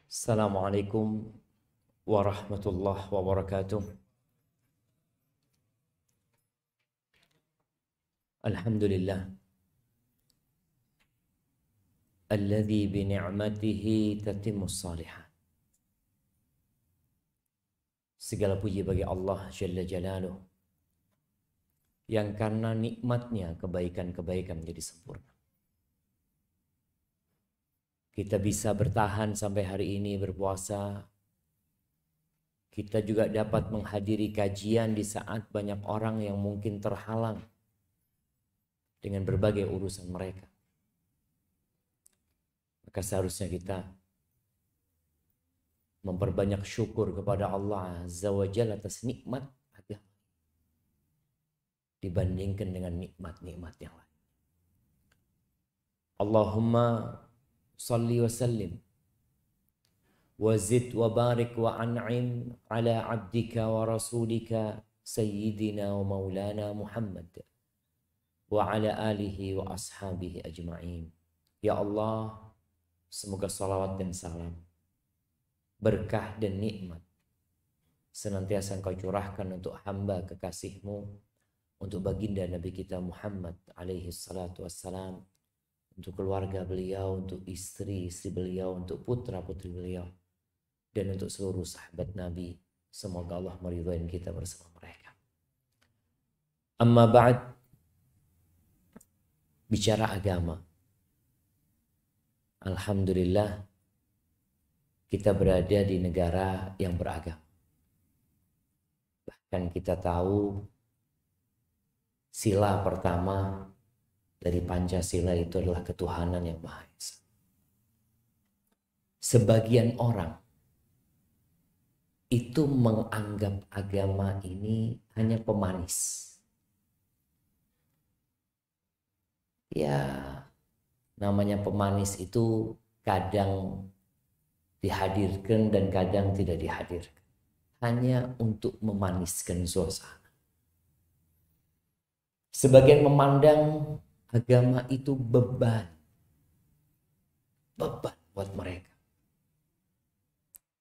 Assalamualaikum warahmatullahi wabarakatuh. Alhamdulillah alladzi bi ni'matihi tatimmus shalihat. Segala puji bagi Allah Jalla Jalaluh yang karena nikmatnya kebaikan-kebaikan menjadi sempurna. Kita bisa bertahan sampai hari ini berpuasa. Kita juga dapat menghadiri kajian di saat banyak orang yang mungkin terhalang dengan berbagai urusan mereka. Maka seharusnya kita memperbanyak syukur kepada Allah Azza wa Jalla atas nikmat agama dibandingkan dengan nikmat-nikmat yang lain. Allahumma salli wa sallim wa zid wa barik wa an'im ala abdika wa rasulika sayyidina wa maulana Muhammad wa ala alihi wa ashabihi ajma'in. Ya Allah, semoga salawat dan salam, berkah dan nikmat senantiasa Engkau curahkan untuk hamba kekasih-Mu, untuk baginda Nabi kita Muhammad alaihi salatu wassalam, untuk keluarga beliau, untuk istri-istri beliau, untuk putra-putri beliau, dan untuk seluruh sahabat Nabi. Semoga Allah meridhai kita bersama mereka. Amma ba'd. Bicara agama, alhamdulillah kita berada di negara yang beragama. Bahkan kita tahu sila pertama dari Pancasila itu adalah ketuhanan yang Maha Esa. Sebagian orang itu menganggap agama ini hanya pemanis. Ya, namanya pemanis itu kadang dihadirkan dan kadang tidak dihadirkan. Hanya untuk memaniskan suasana. Sebagian memandang agama itu beban. Beban buat mereka.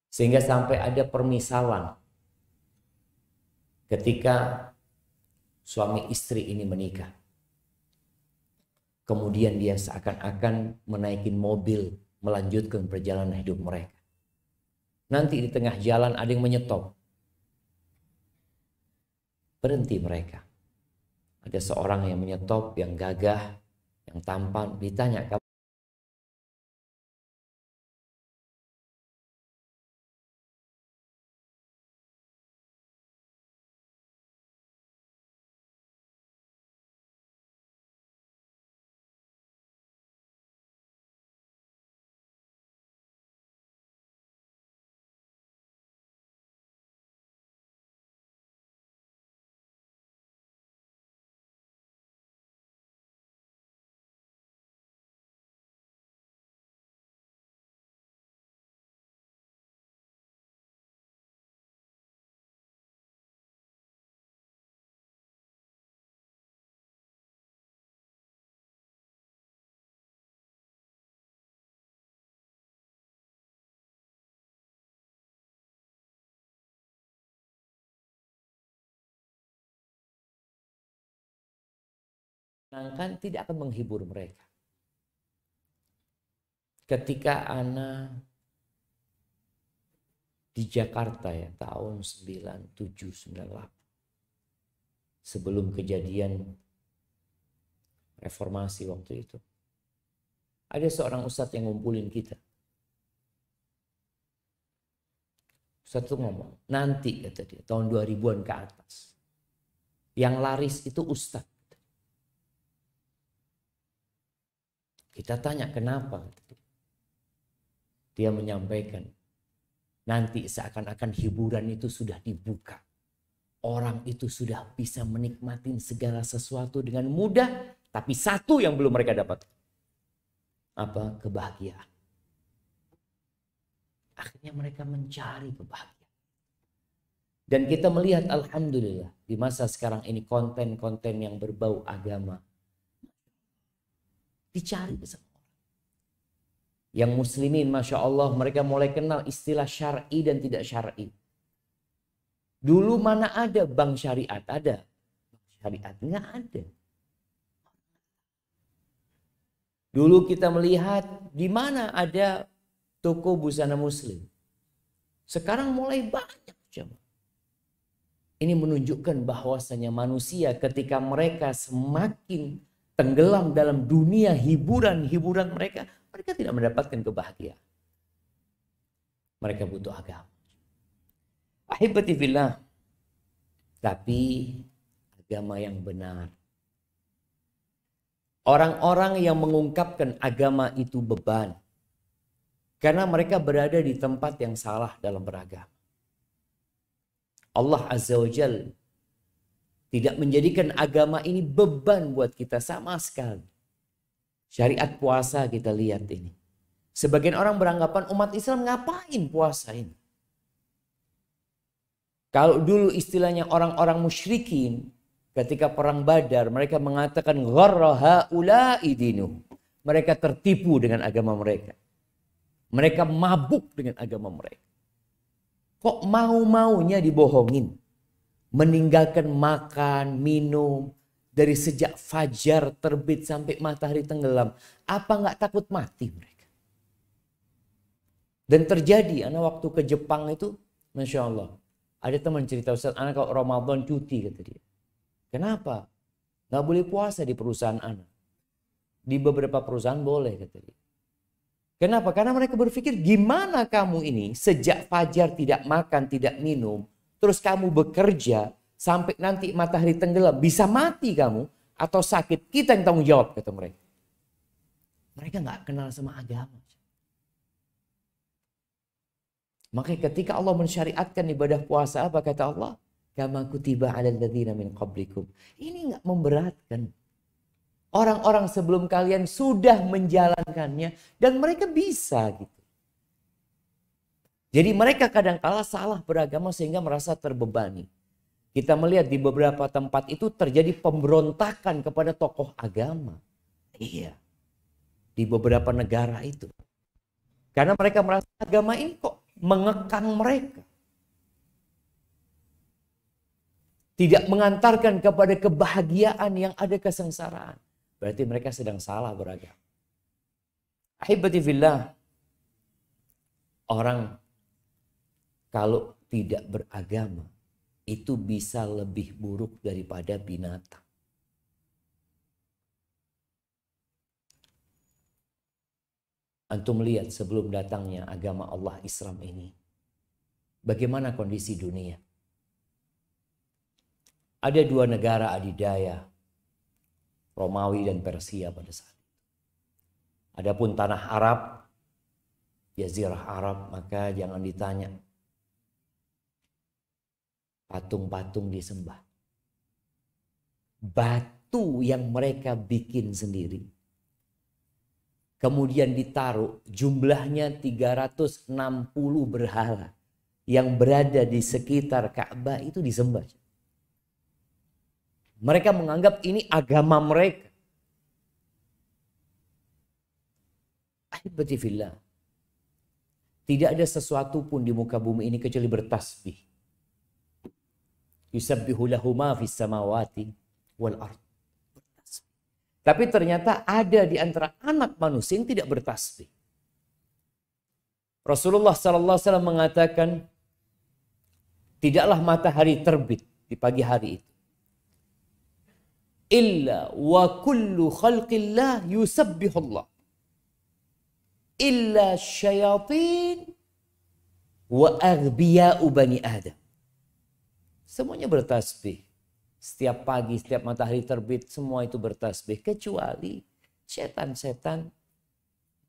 Sehingga sampai ada permisalan. Ketika suami istri ini menikah. Kemudian dia seakan-akan menaikin mobil, melanjutkan perjalanan hidup mereka. Nanti di tengah jalan ada yang menyetop. Berhenti mereka. Ada seorang yang menyetop, yang gagah, yang tampan. Ditanya, menyenangkan tidak akan menghibur mereka. Ketika Ana di Jakarta ya tahun 97-98, sebelum kejadian reformasi waktu itu, ada seorang ustadz yang ngumpulin kita. Ustadz itu ngomong, nanti kata dia, tahun 2000-an ke atas, yang laris itu ustadz. Kita tanya kenapa? Dia menyampaikan, nanti seakan-akan hiburan itu sudah dibuka. Orang itu sudah bisa menikmati segala sesuatu dengan mudah, tapi satu yang belum mereka dapat. kebahagiaan. Akhirnya mereka mencari kebahagiaan. Dan kita melihat alhamdulillah di masa sekarang ini konten-konten yang berbau agama dicari ke semua orang. Yang muslimin Masya Allah mereka mulai kenal istilah syar'i dan tidak syar'i. Dulu mana ada bank syariat? Ada. Syariat nggak ada. Dulu kita melihat di mana ada toko busana muslim. Sekarang mulai banyak. Ini menunjukkan bahwasanya manusia ketika mereka semakin tenggelam dalam dunia hiburan-hiburan mereka tidak mendapatkan kebahagiaan. Mereka butuh agama. Ahibati fillah. Tapi agama yang benar. Orang-orang yang mengungkapkan agama itu beban. Karena mereka berada di tempat yang salah dalam beragama. Allah Azza wa Jal tidak menjadikan agama ini beban buat kita sama sekali. Syariat puasa kita lihat ini. Sebagian orang beranggapan umat Islam ngapain puasa ini? Kalau dulu istilahnya orang-orang musyrikin ketika perang Badar mereka mengatakan gharra haula'i dinuhum. Mereka tertipu dengan agama mereka. Mereka mabuk dengan agama mereka. Kok mau-maunya dibohongin? Meninggalkan makan, minum. Dari sejak fajar terbit sampai matahari tenggelam. Apa nggak takut mati mereka? Dan terjadi, anak waktu ke Jepang itu, Masya Allah. Ada teman cerita, Ustaz, anak kalau Ramadan cuti, kata dia. Kenapa? Nggak boleh puasa di perusahaan anak. Di beberapa perusahaan boleh, kata dia. Kenapa? Karena mereka berpikir gimana kamu ini sejak fajar tidak makan, tidak minum. Terus kamu bekerja sampai nanti matahari tenggelam. Bisa mati kamu atau sakit. Kita yang tanggung jawab, kata mereka. Mereka nggak kenal sama agama. Makanya ketika Allah mensyariatkan ibadah puasa, apa kata Allah? Kama kutiba 'alal ladzina min qablikum. Ini nggak memberatkan. Orang-orang sebelum kalian sudah menjalankannya dan mereka bisa gitu. Jadi mereka kadang-kala salah beragama sehingga merasa terbebani. Kita melihat di beberapa tempat itu terjadi pemberontakan kepada tokoh agama. Iya. Di beberapa negara itu. Karena mereka merasa agama ini kok mengekang mereka. Tidak mengantarkan kepada kebahagiaan yang ada kesengsaraan. Berarti mereka sedang salah beragama. Ahibati fillah. Orang kalau tidak beragama itu bisa lebih buruk daripada binatang. Antum lihat sebelum datangnya agama Allah Islam ini. Bagaimana kondisi dunia? Ada dua negara adidaya. Romawi dan Persia pada saat itu. Adapun tanah Arab, Jazirah Arab, maka jangan ditanya. Patung-patung disembah. Batu yang mereka bikin sendiri. Kemudian ditaruh jumlahnya 360 berhala. Yang berada di sekitar Ka'bah itu disembah. Mereka menganggap ini agama mereka. Ahibati fillah. Tidak ada sesuatu pun di muka bumi ini kecuali bertasbih. Yusabbihu lahu ma fis samawati wal ard. Tapi ternyata ada di antara anak manusia yang tidak bertasbih. Rasulullah SAW mengatakan, tidaklah matahari terbit di pagi hari itu. Illa wa kullu khalqillah yusabbihullah. Illa syayatin wa aghbiya'u bani Adam. Semuanya bertasbih. Setiap pagi, setiap matahari terbit, semua itu bertasbih. Kecuali setan-setan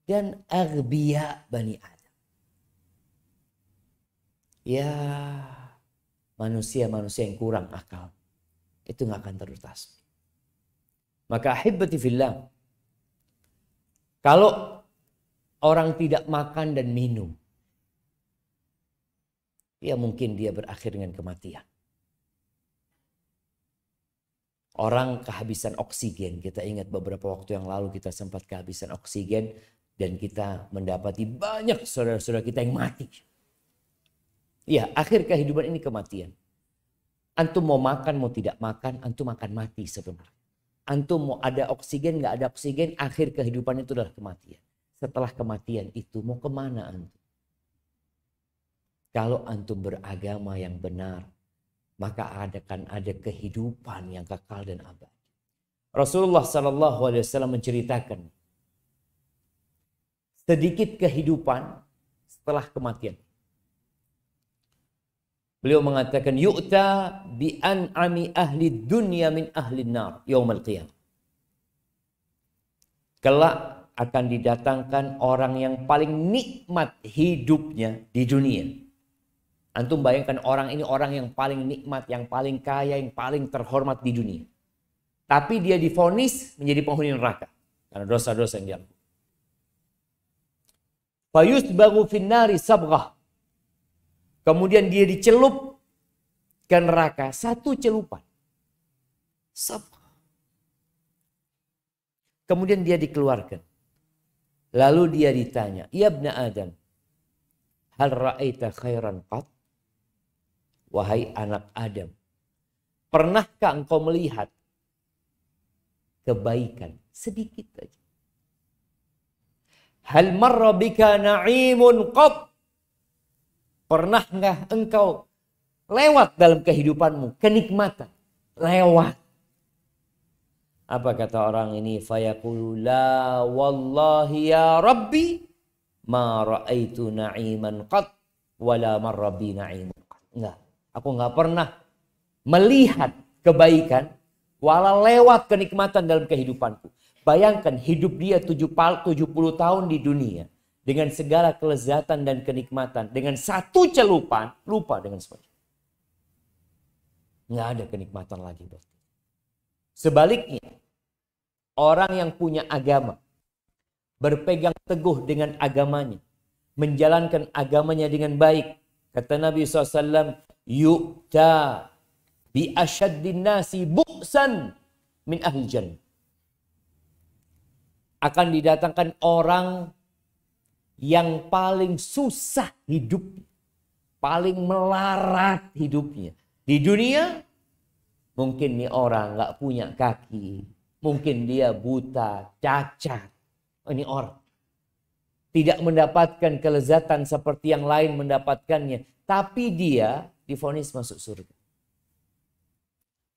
dan aghbiya bani Adam. Ya, manusia-manusia yang kurang akal. Itu gak akan bertasbih. Maka ahibati fillah. Kalau orang tidak makan dan minum, ya mungkin dia berakhir dengan kematian. Orang kehabisan oksigen. Kita ingat beberapa waktu yang lalu kita sempat kehabisan oksigen. Dan kita mendapati banyak saudara-saudara kita yang mati. Ya, akhir kehidupan ini kematian. Antum mau makan, mau tidak makan, antum akan mati sebenarnya. Antum mau ada oksigen, nggak ada oksigen, akhir kehidupan itu adalah kematian. Setelah kematian itu mau kemana antum? Kalau antum beragama yang benar, maka akan ada kehidupan yang kekal dan abadi. Rasulullah SAW menceritakan sedikit kehidupan setelah kematian. Beliau mengatakan yu'ta bi an'ami ahli dunya min ahli nar yaumil qiyamah. Kelak akan didatangkan orang yang paling nikmat hidupnya di dunia. Antum bayangkan orang ini orang yang paling nikmat, yang paling kaya, yang paling terhormat di dunia. Tapi dia divonis menjadi penghuni neraka karena dosa-dosa yang dia lakukan. Fayusbagu finnari sabghah. Kemudian dia dicelup ke neraka satu celupan. Sabghah. Kemudian dia dikeluarkan. Lalu dia ditanya, "Ya ibna Adam, hal ra'aita khairan qat?" Wahai anak Adam, pernahkah engkau melihat kebaikan sedikit saja? Hal marra bika na'imun qat? Pernahkah engkau lewat dalam kehidupanmu kenikmatan? Lewat. Apa kata orang ini? Fayaqulu la wallahi ya Rabbi ma ra'aitu na'iman qat wala marra bi na'imun qat. Enggak. Aku enggak pernah melihat kebaikan walau lewat kenikmatan dalam kehidupanku. Bayangkan hidup dia 70 tahun di dunia. Dengan segala kelezatan dan kenikmatan. Dengan satu celupan, lupa dengan semuanya. Nggak ada kenikmatan lagi. Sebaliknya, orang yang punya agama, berpegang teguh dengan agamanya, menjalankan agamanya dengan baik. Kata Nabi SAW, yu'ta bi asyaddin nasi bu'san min ahli jannah. Akan didatangkan orang yang paling susah hidupnya, paling melarat hidupnya. Di dunia, mungkin nih orang nggak punya kaki, mungkin dia buta, cacat. Ini orang tidak mendapatkan kelezatan seperti yang lain mendapatkannya, tapi dia divonis masuk surga.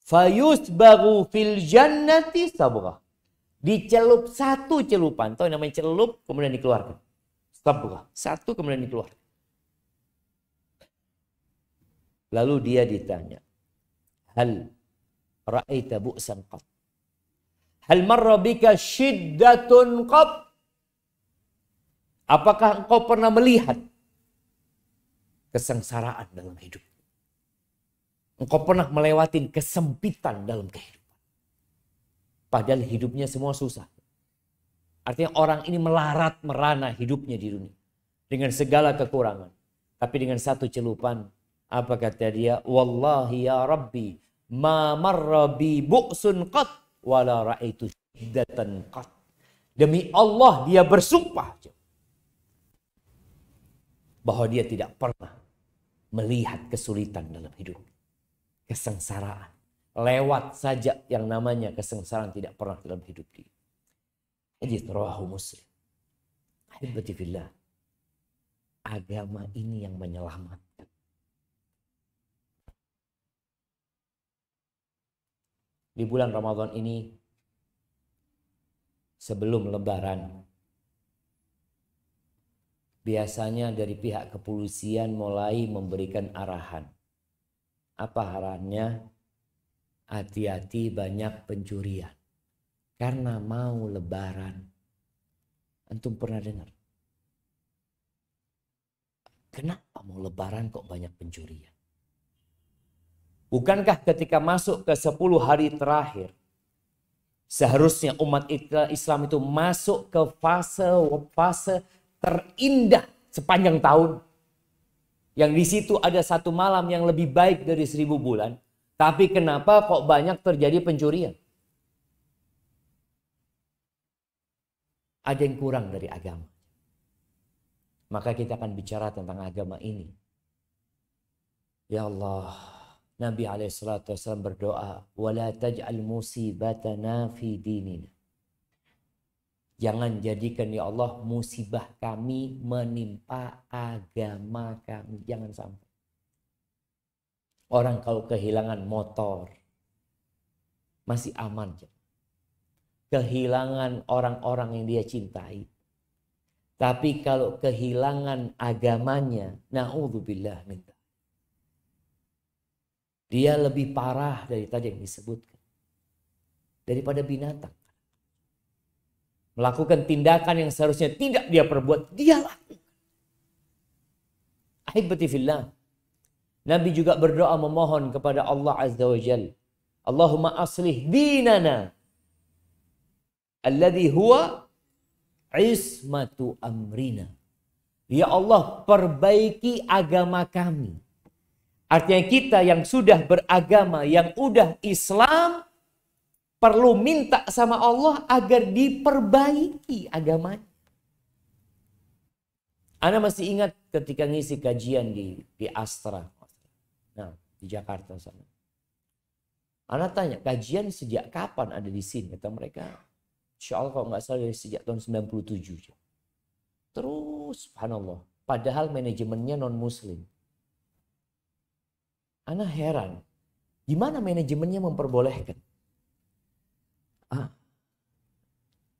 Fayusbagu fil jannati sabghah. Dicelup satu celupan, tahu namanya celup, kemudian dikeluarkan. Sabghah, satu kemudian dikeluarkan. Lalu dia ditanya, hal ra'aita bu'san qat? Hal marra bika syiddatun qat? Apakah engkau pernah melihat kesengsaraan dalam hidup? Engkau pernah melewati kesempitan dalam kehidupan? Padahal hidupnya semua susah. Artinya orang ini melarat merana hidupnya di dunia. Dengan segala kekurangan. Tapi dengan satu celupan. Apa kata dia? Wallahi ya Rabbi. Ma marra bi bu'sun qat. Wala ra'aitu syiddatan qat. Demi Allah dia bersumpah. Bahwa dia tidak pernah melihat kesulitan dalam hidup. Kesengsaraan. Lewat saja yang namanya kesengsaraan tidak pernah dalam hidup dia. Hadits rawahu Muslim. Ahibati fillah. Agama ini yang menyelamatkan. Di bulan Ramadan ini, sebelum Lebaran, biasanya dari pihak kepolisian mulai memberikan arahan. Apa arahannya? Hati-hati banyak pencurian. Karena mau Lebaran. Antum pernah dengar? Kenapa mau Lebaran kok banyak pencurian? Bukankah ketika masuk ke 10 hari terakhir, seharusnya umat Islam itu masuk ke fase terindah sepanjang tahun. Yang di situ ada satu malam yang lebih baik dari 1000 bulan. Tapi kenapa kok banyak terjadi pencurian? Ada yang kurang dari agama. Maka kita akan bicara tentang agama ini. Ya Allah, Nabi SAW berdoa, "Wala taj'al musibatana fi dinina." Jangan jadikan ya Allah musibah kami menimpa agama kami. Jangan sampai. Orang kalau kehilangan motor masih aman. Kehilangan orang-orang yang dia cintai. Tapi kalau kehilangan agamanya, na'udzubillah min dzalik. Dia lebih parah dari tadi yang disebutkan. Daripada binatang. Melakukan tindakan yang seharusnya tidak dia perbuat, dia lakukan. Ahibati fillah. Nabi juga berdoa memohon kepada Allah Azza wa Jalla. Allahumma aslih dinana. Alladhi huwa ismatu amrina. Ya Allah, perbaiki agama kami. Artinya kita yang sudah beragama, yang udah Islam, perlu minta sama Allah agar diperbaiki agamanya. Ana masih ingat ketika ngisi kajian di Astra. Nah, di Jakarta sana. Ana tanya, kajian sejak kapan ada di sini? Kata mereka, insya Allah kalau nggak salah dari sejak tahun 97. Terus, subhanallah. Padahal manajemennya non-muslim. Ana heran, gimana manajemennya memperbolehkan?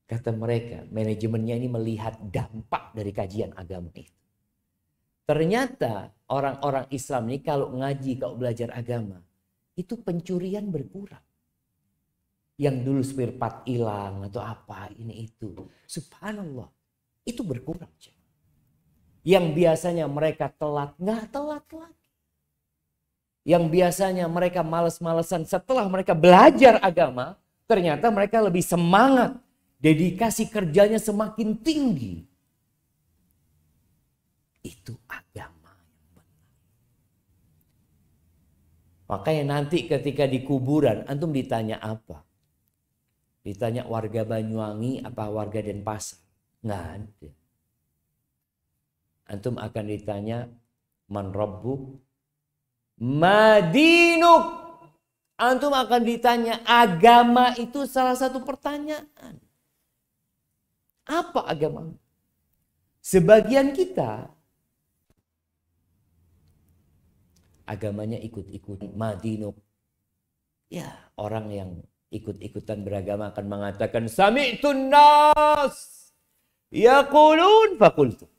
Kata mereka, manajemennya ini melihat dampak dari kajian agama itu. Ternyata orang-orang Islam ini kalau ngaji, kalau belajar agama, itu pencurian berkurang. Yang dulu spare part hilang atau apa, ini itu. Subhanallah, itu berkurang. Yang biasanya mereka telat, nggak telat lagi. Yang biasanya mereka males-malesan setelah mereka belajar agama, ternyata mereka lebih semangat. Dedikasi kerjanya semakin tinggi. Itu agama yang benar. Makanya nanti ketika di kuburan, antum ditanya apa? Ditanya warga Banyuwangi apa warga Denpasar? Nggak ada. Antum akan ditanya, man rabbuk? Madinuk. Antum akan ditanya, agama itu salah satu pertanyaan. Apa agama? Sebagian kita agamanya ikut-ikut. Madinuk. Ya, orang yang ikut-ikutan beragama akan mengatakan, sami'tun nas yaqulun faqultu.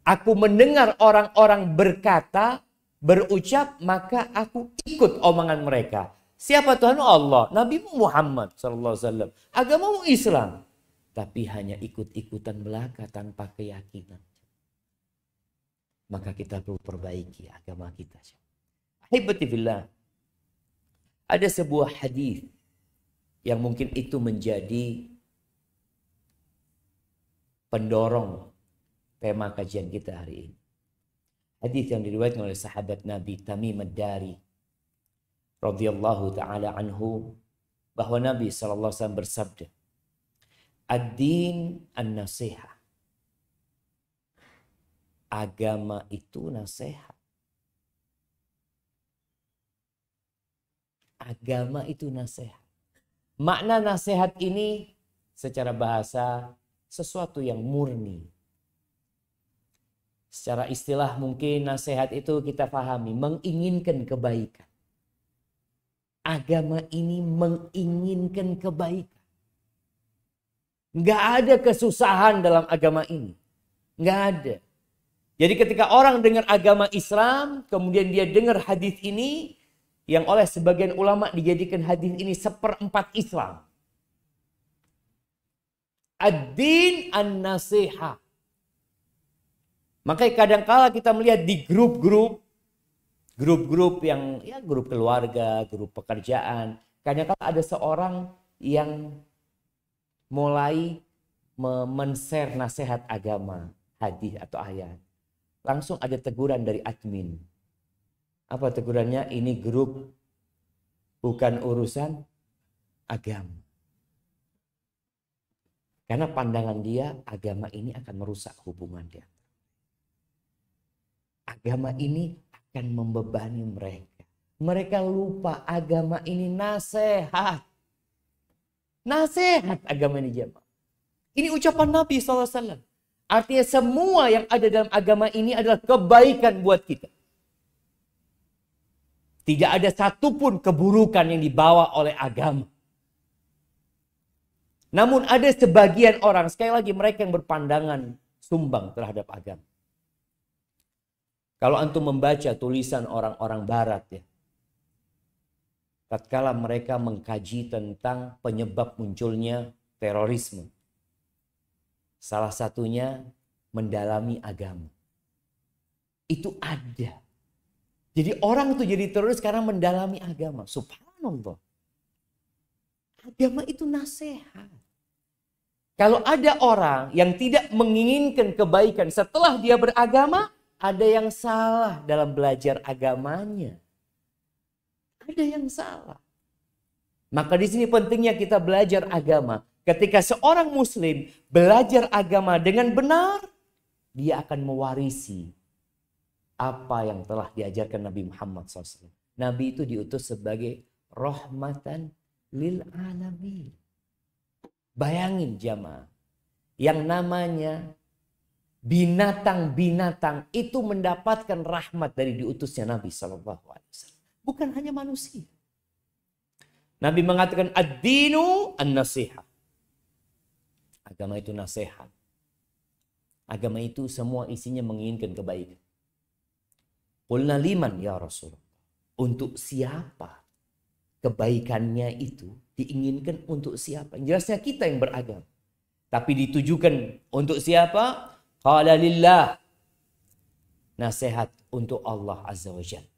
Aku mendengar orang-orang berkata, berucap, maka aku ikut omongan mereka. Siapa Tuhan? Allah. Nabi Muhammad SAW. Agamamu Islam. Tapi hanya ikut-ikutan belaka tanpa keyakinan. Maka kita perlu perbaiki agama kita. Ahibati fillah. Ada sebuah hadis yang mungkin itu menjadi pendorong tema kajian kita hari ini. Hadis yang diriwayatkan oleh sahabat Nabi Tamim Ad-Dari radhiyallahu taala anhu, bahwa Nabi sallallahu alaihi wasallam bersabda, ad-din an-nasiha. Agama itu nasihat. Agama itu nasihat. Makna nasihat ini secara bahasa sesuatu yang murni. Secara istilah mungkin nasihat itu kita pahami menginginkan kebaikan. Agama ini menginginkan kebaikan. Nggak ada kesusahan dalam agama ini. Nggak ada. Jadi ketika orang dengar agama Islam, kemudian dia dengar hadis ini, yang oleh sebagian ulama dijadikan hadis ini seperempat Islam. Ad-din an-nasiha. Makanya kadang-kala kita melihat di grup-grup yang ya grup keluarga, grup pekerjaan, kadang-kala ada seorang yang mulai men-share nasihat agama, hadis atau ayat, langsung ada teguran dari admin. Apa tegurannya? Ini grup bukan urusan agama. Karena pandangan dia, agama ini akan merusak hubungan dia. Agama ini akan membebani mereka. Mereka lupa agama ini nasihat. Nasihat agama ini jemaah. Ini ucapan Nabi SAW. Artinya semua yang ada dalam agama ini adalah kebaikan buat kita. Tidak ada satupun keburukan yang dibawa oleh agama. Namun ada sebagian orang, sekali lagi mereka yang berpandangan sumbang terhadap agama. Kalau antum membaca tulisan orang-orang barat ya, tatkala mereka mengkaji tentang penyebab munculnya terorisme, salah satunya mendalami agama. Itu ada. Jadi orang itu jadi teroris karena mendalami agama. Subhanallah. Agama itu nasihat. Kalau ada orang yang tidak menginginkan kebaikan setelah dia beragama, ada yang salah dalam belajar agamanya. Ada yang salah. Maka di sini pentingnya kita belajar agama. Ketika seorang muslim belajar agama dengan benar, dia akan mewarisi apa yang telah diajarkan Nabi Muhammad SAW. Nabi itu diutus sebagai rahmatan lil alamin. Bayangin jamaah, yang namanya binatang-binatang itu mendapatkan rahmat dari diutusnya Nabi SAW. Bukan hanya manusia. Nabi mengatakan ad-dinu an-nasihat. Agama itu nasihat. Agama itu semua isinya menginginkan kebaikan. Qulna liman ya Rasulullah. Untuk siapa kebaikannya itu diinginkan, untuk siapa? Jelasnya kita yang beragama. Tapi ditujukan untuk siapa? Qala lillah. Nasihat untuk Allah Azza wa Jalla.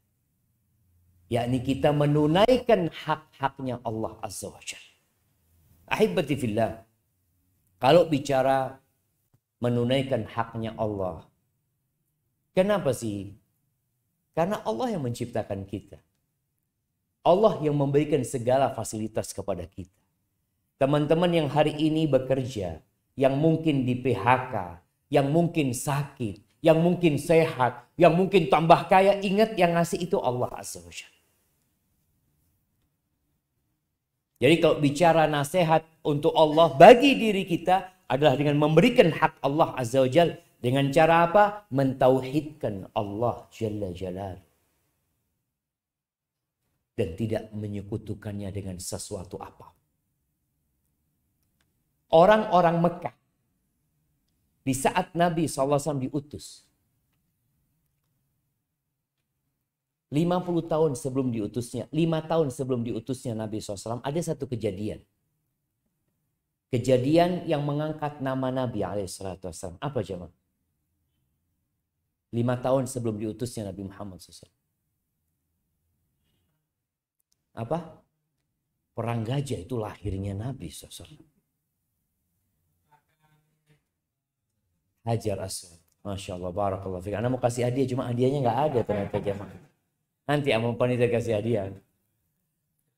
Yakni kita menunaikan hak-haknya Allah Azza wa Jalla. Ahibati fillah. Kalau bicara menunaikan haknya Allah, kenapa sih? Karena Allah yang menciptakan kita. Allah yang memberikan segala fasilitas kepada kita. Teman-teman yang hari ini bekerja, yang mungkin di PHK, yang mungkin sakit, yang mungkin sehat, yang mungkin tambah kaya, ingat yang ngasih itu Allah Azza wa Jalla. Jadi kalau bicara nasihat untuk Allah bagi diri kita adalah dengan memberikan hak Allah Azza wa Jalla. Dengan cara apa? Mentauhidkan Allah Jalla Jalal. Dan tidak menyekutukannya dengan sesuatu apa. Orang-orang Mekah di saat Nabi SAW diutus, 50 tahun sebelum diutusnya, 5 tahun sebelum diutusnya Nabi SAW, ada satu kejadian. Kejadian yang mengangkat nama Nabi SAW. Apa jemaah? 5 tahun sebelum diutusnya Nabi Muhammad SAW. Apa? Perang Gajah itu lahirnya Nabi SAW. Hajar Aswad. Masya Allah, barakallah fiik. Anda mau kasih hadiah, cuma hadiahnya nggak ada ternyata jemaah. Nanti Amang Panitia kasih hadiah.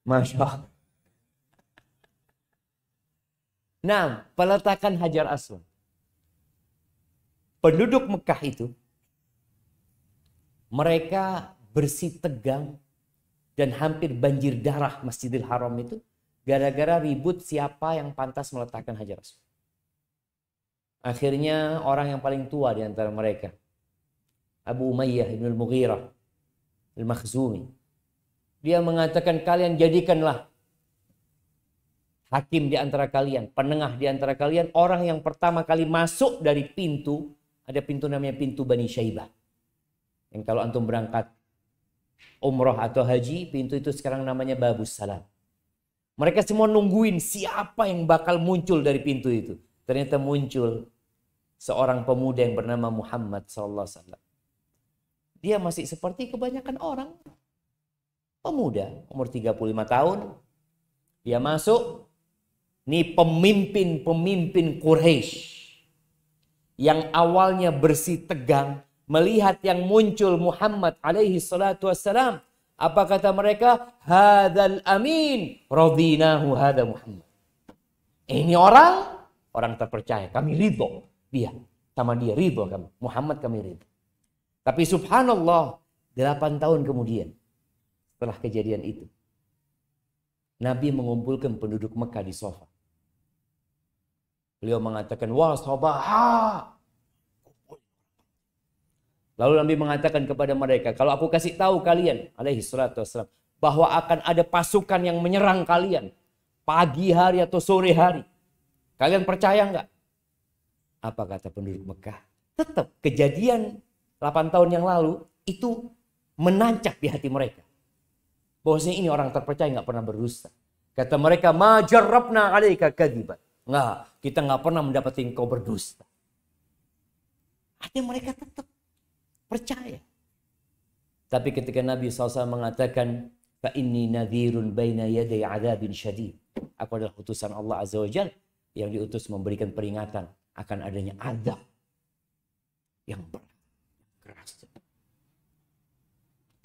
Masya Allah. Nah, peletakan Hajar Aswad. Penduduk Mekah itu, mereka bersih tegang dan hampir banjir darah Masjidil Haram itu gara-gara ribut siapa yang pantas meletakkan Hajar Aswad. Akhirnya orang yang paling tua di antara mereka, Abu Umayyah ibn al-Mughirah al-Makhzumi, dia mengatakan, kalian jadikanlah hakim di antara kalian, penengah di antara kalian, orang yang pertama kali masuk dari pintu, ada pintu namanya pintu Bani Syaibah. Yang kalau antum berangkat umroh atau haji, pintu itu sekarang namanya Babus Salam. Mereka semua nungguin siapa yang bakal muncul dari pintu itu. Ternyata muncul seorang pemuda yang bernama Muhammad SAW. Dia masih seperti kebanyakan orang. Pemuda, umur 35 tahun. Dia masuk. Ini pemimpin-pemimpin Quraisy yang awalnya bersih tegang melihat yang muncul Muhammad alaihi salatu wassalam. Apa kata mereka? Hadzal amin radinahu hadza Muhammad. Ini orang terpercaya. Kami ridho dia. Sama dia ridho kami. Muhammad kami ridho. Tapi subhanallah, 8 tahun kemudian setelah kejadian itu, Nabi mengumpulkan penduduk Mekah di sofa. Beliau mengatakan, wah sahabat. Lalu Nabi mengatakan kepada mereka, kalau aku kasih tahu kalian, alaihi salatu wassalam, bahwa akan ada pasukan yang menyerang kalian pagi hari atau sore hari, kalian percaya enggak? Apa kata penduduk Mekah? Tetap kejadian 8 tahun yang lalu itu menancap di hati mereka. Bahwasanya ini orang terpercaya, enggak pernah berdusta. Kata mereka, ma jarrabna alaika kadziban. Enggak, kita enggak pernah mendapati engkau berdusta. Artinya mereka tetap percaya. Tapi ketika Nabi SAW mengatakan, fa inni nadhirun baina yaday adzabin syadid. Aku adalah utusan Allah Azza wa Jalla yang diutus memberikan peringatan akan adanya azab yang keras.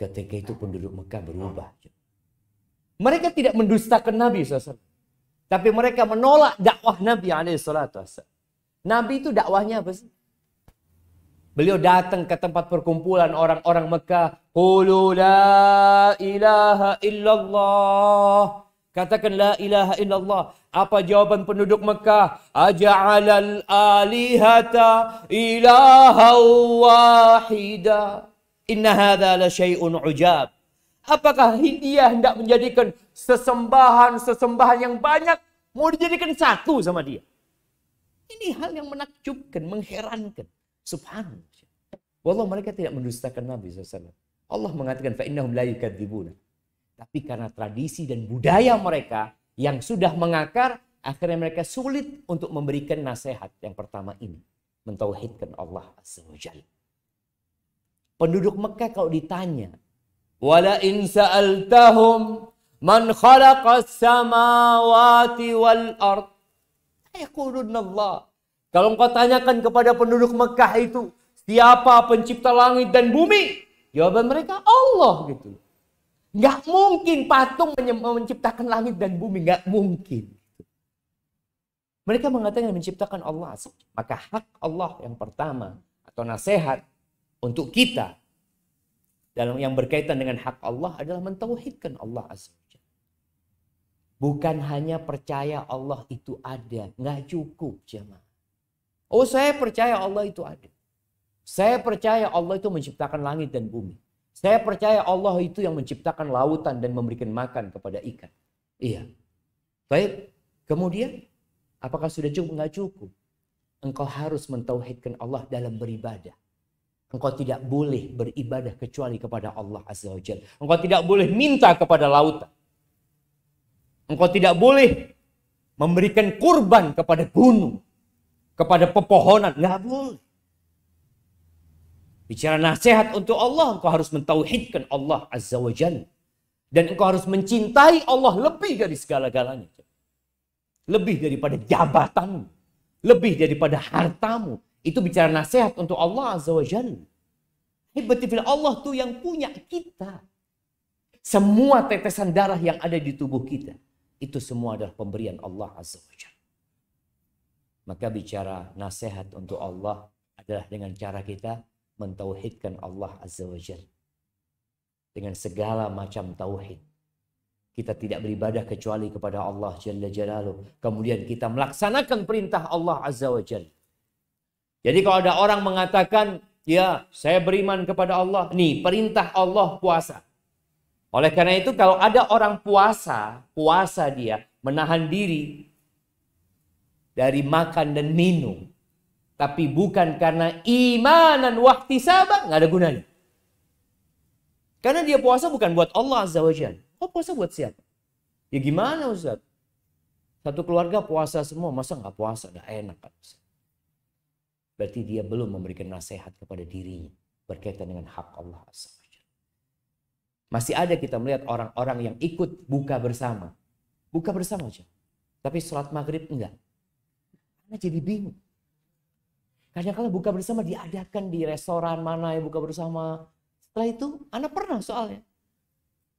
Ketika itu penduduk Mekah berubah. Mereka tidak mendustakan Nabi SAW. Tapi mereka menolak dakwah Nabi SAW. Nabi itu dakwahnya apa sih? Beliau datang ke tempat perkumpulan orang-orang Mekah. Qulu la ilaha illallah. Katakan la ilaha illallah. Apa jawaban penduduk Mekah? Aja'alal alihata ilaha wahida. Inna hadha la syai'un ujab. Apakah dia hendak menjadikan sesembahan yang banyak mau dijadikan satu sama dia? Ini hal yang menakjubkan, mengherankan. Subhanallah. Wallah mereka tidak mendustakan Nabi SAW. Allah mengatakan fa'innahum la yukadzibuna. Tapi karena tradisi dan budaya mereka yang sudah mengakar, akhirnya mereka sulit untuk memberikan nasihat yang pertama ini. Mentauhidkan Allah Azza wa Jalla. Penduduk Mekah kalau ditanya, wala in sa'altahum man khalaqas samawati wal ard yaquluna Allah. Kalau engkau tanyakan kepada penduduk Mekah itu, siapa pencipta langit dan bumi? Jawaban mereka Allah gitu. Nggak mungkin patung menciptakan langit dan bumi, nggak mungkin. Mereka mengatakan menciptakan Allah. Maka hak Allah yang pertama atau nasihat untuk kita dalam yang berkaitan dengan hak Allah adalah mentauhidkan Allah Azza wa Jalla. Bukan hanya percaya Allah itu ada, nggak cukup jemaah. Oh, saya percaya Allah itu ada. Saya percaya Allah itu menciptakan langit dan bumi. Saya percaya Allah itu yang menciptakan lautan dan memberikan makan kepada ikan. Iya. Baik. Kemudian, apakah sudah cukup? Nggak cukup. Engkau harus mentauhidkan Allah dalam beribadah. Engkau tidak boleh beribadah kecuali kepada Allah Azza wa Jalla. Engkau tidak boleh minta kepada lautan. Engkau tidak boleh memberikan kurban kepada gunung, kepada pepohonan. Nggak boleh. Bicara nasihat untuk Allah, engkau harus mentauhidkan Allah Azza wa Jalla. Dan engkau harus mencintai Allah lebih dari segala-galanya. Lebih daripada jabatanmu. Lebih daripada hartamu. Itu bicara nasihat untuk Allah Azza wa Jalla. Hebatifil Allah tuh yang punya kita. Semua tetesan darah yang ada di tubuh kita. Itu semua adalah pemberian Allah Azza wa Jalla. Maka bicara nasihat untuk Allah adalah dengan cara kita mentauhidkan Allah Azza wa Jalla. Dengan segala macam tauhid. Kita tidak beribadah kecuali kepada Allah Jalla Jalaluh. Kemudian kita melaksanakan perintah Allah Azza wa Jalla. Jadi kalau ada orang mengatakan, ya saya beriman kepada Allah. Nih perintah Allah puasa. Oleh karena itu kalau ada orang puasa dia menahan diri dari makan dan minum. Tapi bukan karena imanan wahtisaban, nggak ada gunanya. Karena dia puasa bukan buat Allah Azza wa Jalla. Oh puasa buat siapa? Ya gimana Ustaz? Satu keluarga puasa semua, masa nggak puasa? Nggak enak kan? Berarti dia belum memberikan nasihat kepada dirinya berkaitan dengan hak Allah Azza wa Jalla. Masih ada kita melihat orang-orang yang ikut buka bersama. Buka bersama aja. Tapi sholat maghrib enggak. Anda jadi bingung. Kadang-kadang buka bersama diadakan di restoran mana ya buka bersama. Setelah itu, Anda pernah soalnya.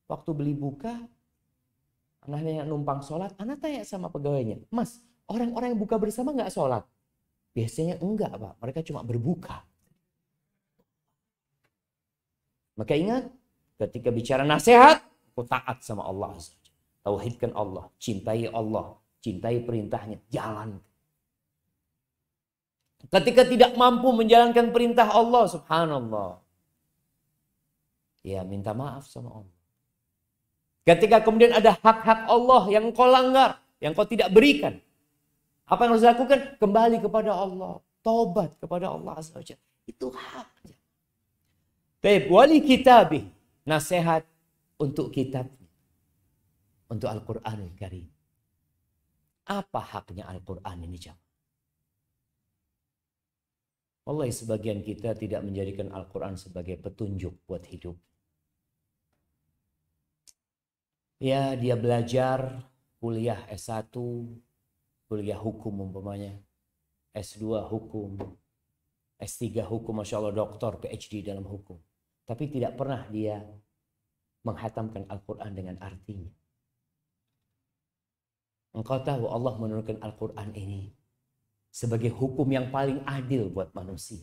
Waktu beli buka, Anda yang numpang sholat, Anda tanya sama pegawainya, Mas, orang-orang yang buka bersama enggak sholat? Biasanya enggak, Pak. Mereka cuma berbuka. Maka ingat, ketika bicara nasihat, aku taat sama Allah. Tauhidkan Allah, cintai perintahnya, jalan. Ketika tidak mampu menjalankan perintah Allah, subhanallah, ya minta maaf sama Allah. Ketika kemudian ada hak-hak Allah yang kau langgar, yang kau tidak berikan, apa yang harus dilakukan? Kembali kepada Allah, taubat kepada Allah Azza wa Jalla. Itu haknya. Baik, wali kitabih, nasihat untuk kitabnya, untuk Al-Qur'anul Karim. Apa haknya Al-Qur'an ini, jemaah? Wallahi sebagian kita tidak menjadikan Al-Quran sebagai petunjuk buat hidup. Ya, dia belajar kuliah S1, kuliah hukum umpamanya, S2 hukum, S3 hukum, Masya Allah doktor, PhD dalam hukum. Tapi tidak pernah dia menghatamkan Al-Quran dengan artinya. Engkau tahu Allah menurunkan Al-Quran ini sebagai hukum yang paling adil buat manusia.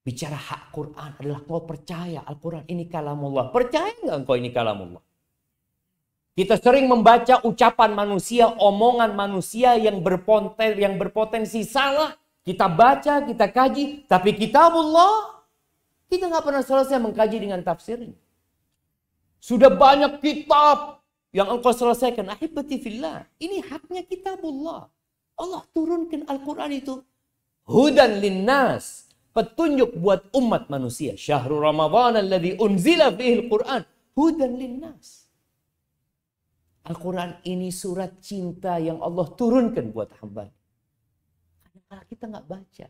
Bicara hak Quran adalah kau percaya Al-Quran ini kalamullah. Percaya nggak engkau ini kalamullah? Kita sering membaca ucapan manusia, omongan manusia yang berpotensi salah. Kita baca, kita kaji. Tapi kitabullah, kita nggak pernah selesai mengkaji dengan tafsirnya. Sudah banyak kitab yang engkau selesaikan. Ahibati fillah. Ini haknya kitabullah. Allah turunkan Al-Quran itu hudan linnas, petunjuk buat umat manusia. Syahrul Ramadan alladzi unzila fihi al-Quran hudan linnas. Al-Quran ini surat cinta yang Allah turunkan buat hamba. Kadang-kadang kita nggak baca.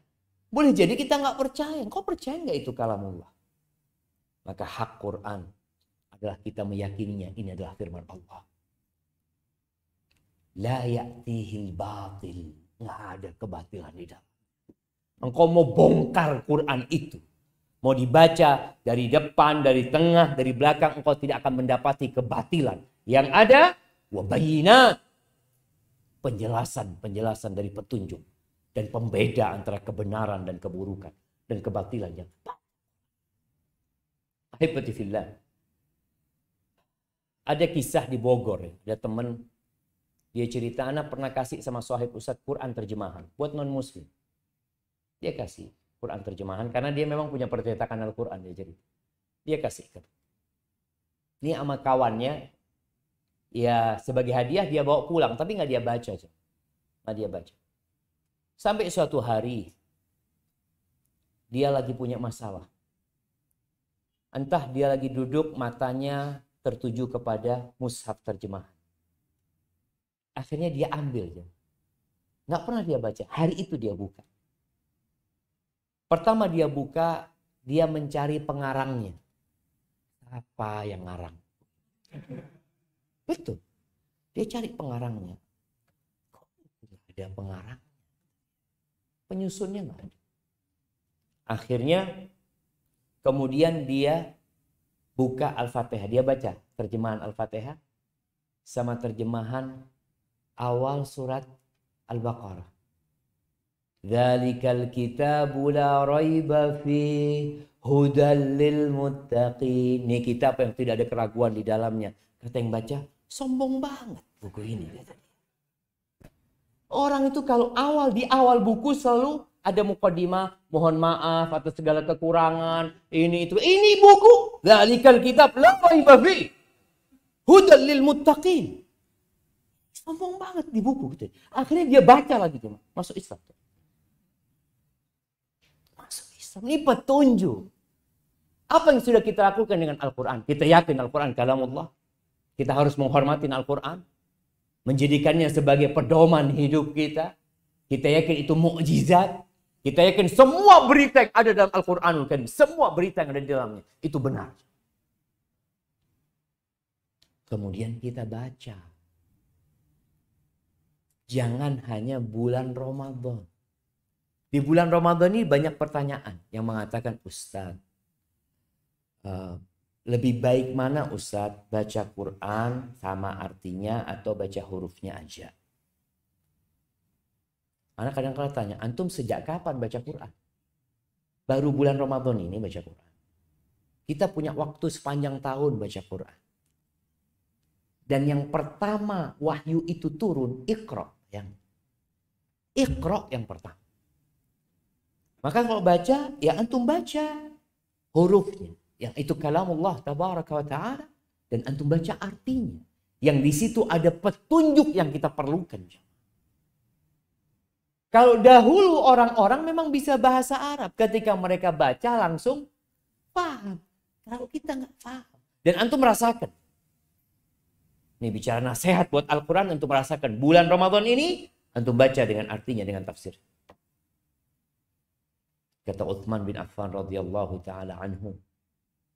Boleh jadi kita nggak percaya. Kau percaya nggak itu kalamullah? Maka hak Quran adalah kita meyakininya ini adalah firman Allah. La ya'tihil batil. Nggak ada kebatilan di dalam. Engkau mau bongkar Quran itu. Mau dibaca dari depan, dari tengah, dari belakang. Engkau tidak akan mendapati kebatilan. Yang ada, wabayinat. Penjelasan dari petunjuk. Dan pembeda antara kebenaran dan keburukan. Dan kebatilan yang ahibati fillah. Ada kisah di Bogor. Ada teman. Dia cerita, anak pernah kasih sama sahib Ustadz Quran terjemahan buat non-muslim. Dia kasih Quran terjemahan karena dia memang punya percetakan Al-Quran. Dia kasihkan. Ini sama kawannya, ya sebagai hadiah dia bawa pulang, tapi nggak dia baca. Nggak dia baca. Sampai suatu hari, dia lagi punya masalah. Entah dia lagi duduk, matanya tertuju kepada mushaf terjemahan. Akhirnya dia ambil. Nggak pernah dia baca. Hari itu dia buka. Pertama dia buka, dia mencari pengarangnya. Apa yang ngarang? Betul. Dia cari pengarangnya. Kok tidak ada pengarang? Penyusunnya nggak ada. Akhirnya kemudian dia buka Al-Fatihah. Dia baca terjemahan Al-Fatihah sama terjemahan awal surat Al-Baqarah. Dzalikal kitabu la raiba fi hudal lil muttaqin. Ini kitab yang tidak ada keraguan di dalamnya. Kata yang baca, sombong banget buku ini. Orang itu kalau di awal buku selalu ada mukadimah, mohon maaf atas segala kekurangan, ini itu. Ini buku, dzalikal kitab la raiba fi hudal lil muttaqin. Sombong banget di buku gitu. Akhirnya dia baca lagi tuh, masuk Islam. Masuk Islam. Ini petunjuk. Apa yang sudah kita lakukan dengan Al-Quran? Kita yakin Al-Quran kalamullah. Kita harus menghormati Al-Quran. Menjadikannya sebagai pedoman hidup kita. Kita yakin itu mukjizat. Kita yakin semua berita yang ada dalam Al-Quranul Karim, semua berita yang ada di dalamnya, itu benar. Kemudian kita baca. Jangan hanya bulan Ramadan. Di bulan Ramadan ini banyak pertanyaan yang mengatakan, Ustaz, lebih baik mana Ustaz, baca Quran sama artinya atau baca hurufnya aja? Anak kadang-kadang tanya, antum sejak kapan baca Quran? Baru bulan Ramadan ini baca Quran. Kita punya waktu sepanjang tahun baca Quran. Dan yang pertama wahyu itu turun, Iqra. Iqra yang pertama. Maka kalau baca, ya antum baca hurufnya. Yang itu kalamullah tabaraka wa ta'ala. Dan antum baca artinya. Yang di situ ada petunjuk yang kita perlukan. Kalau dahulu orang-orang memang bisa bahasa Arab. Ketika mereka baca langsung paham. Kalau kita nggak paham. Dan antum merasakan. Ini bicara nasihat buat Al-Quran. Antum merasakan bulan Ramadan ini. Antum baca dengan artinya, dengan tafsir. Kata Uthman bin Affan radhiyallahu ta'ala anhu.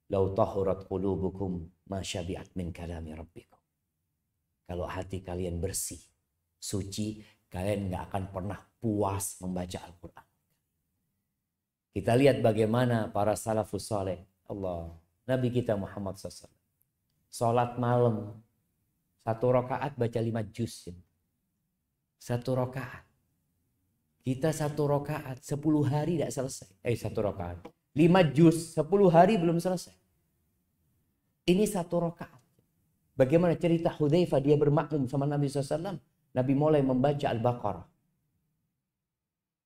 Lau tahurat qulubukum ma syabi'at min kalami rabbikum. Kalau hati kalian bersih, suci, kalian nggak akan pernah puas membaca Al-Quran. Kita lihat bagaimana para salafus saleh. Allah, Nabi kita Muhammad SAW. Salat malam. 1 rakaat baca 5 juz. 1 rakaat. Kita 1 rakaat 10 hari tidak selesai. 1 rakaat. 5 juz 10 hari belum selesai. Ini 1 rakaat. Bagaimana cerita Hudzaifah, dia bermakmum sama Nabi SAW. Nabi mulai membaca Al-Baqarah.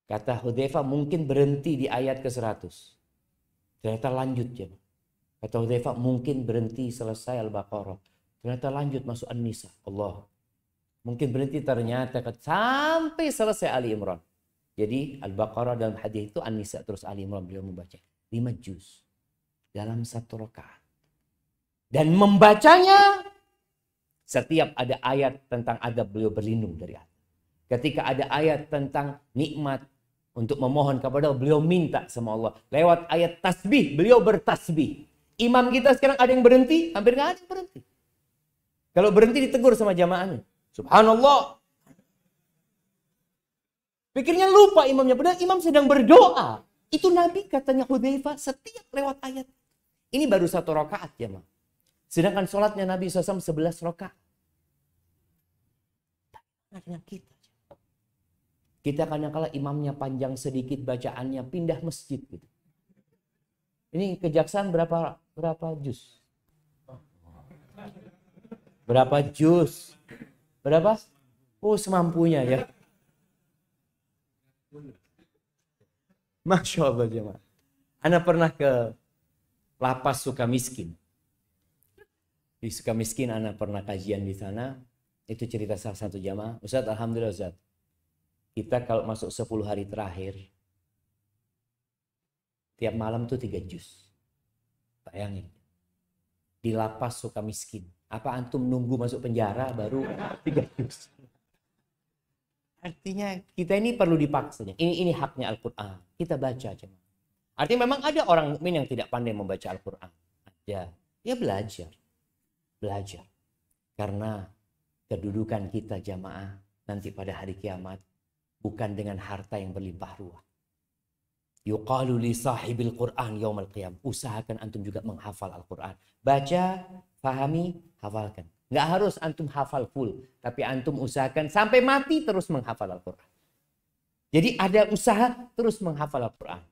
Kata Hudzaifah mungkin berhenti di ayat ke-100. Ternyata lanjut ya. Kata Hudzaifah mungkin berhenti selesai Al-Baqarah. Ternyata lanjut masuk An-Nisa. Allah. Mungkin berhenti ternyata sampai selesai Ali Imran. Jadi Al-Baqarah dalam hadis itu An-Nisa terus Ali Imran beliau membaca. 5 juz. Dalam 1 rakaat. Dan membacanya setiap ada ayat tentang adab beliau berlindung dari adab. Ketika ada ayat tentang nikmat untuk memohon kepada Allah, beliau minta sama Allah. Lewat ayat tasbih, beliau bertasbih. Imam kita sekarang ada yang berhenti? Hampir nggak ada yang berhenti. Kalau berhenti ditegur sama jamaahnya. Subhanallah. Pikirnya lupa imamnya. Padahal imam sedang berdoa. Itu Nabi katanya Hudzaifah setiap lewat ayat. Ini baru 1 rakaat ya, Ma. Sedangkan sholatnya Nabi SAW 11 rakaat. Dengan kita. Kita kadang-kala imamnya panjang sedikit bacaannya, pindah masjid gitu. Ini kejaksaan berapa juz? Berapa juz? Berapa? Oh, semampunya ya. Masya Allah jemaah. Ana pernah ke Lapas Sukamiskin. Di Sukamiskin ana pernah kajian di sana. Itu cerita salah satu jamaah. Ustaz, alhamdulillah Ustaz. Kita kalau masuk 10 hari terakhir, tiap malam tuh 3 juz. Bayangin. Di Lapas Sukamiskin. Apa antum nunggu masuk penjara baru 3 juz? Artinya kita ini perlu dipaksanya. Ini haknya Al-Quran. Kita baca aja. Artinya memang ada orang mukmin yang tidak pandai membaca Al-Quran. Ada. Ya belajar. Belajar. Karena kedudukan kita jamaah nanti pada hari kiamat bukan dengan harta yang berlimpah ruah. Yuqalu li sahibil Qur'an yaumal qiyam. Usahakan antum juga menghafal Al-Quran. Baca, pahami, hafalkan. Nggak harus antum hafal full. Tapi antum usahakan sampai mati terus menghafal Al-Quran. Jadi ada usaha terus menghafal Al-Quran.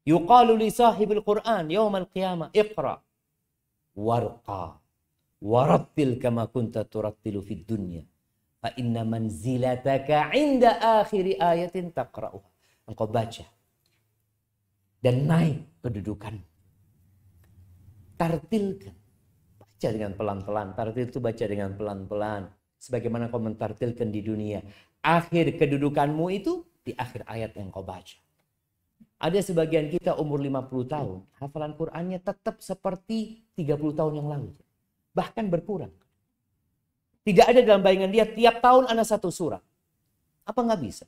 Yuqalu li sahibil Qur'an yaumal qiyamah. Iqra. Warqa. Warattil kama kunta turattilu fid dunya. Fa inna manzilataka inda akhiri ayatin taqra'uha. Engkau baca. Dan naik kedudukan. Tartilkan. Baca dengan pelan-pelan. Tartil itu baca dengan pelan-pelan. Sebagaimana kau mentartilkan di dunia. Akhir kedudukanmu itu di akhir ayat yang kau baca. Ada sebagian kita umur 50 tahun. Hafalan Qur'annya tetap seperti 30 tahun yang lalu. Bahkan berkurang. Tidak ada dalam bayangan dia tiap tahun ada 1 surah. Apa nggak bisa?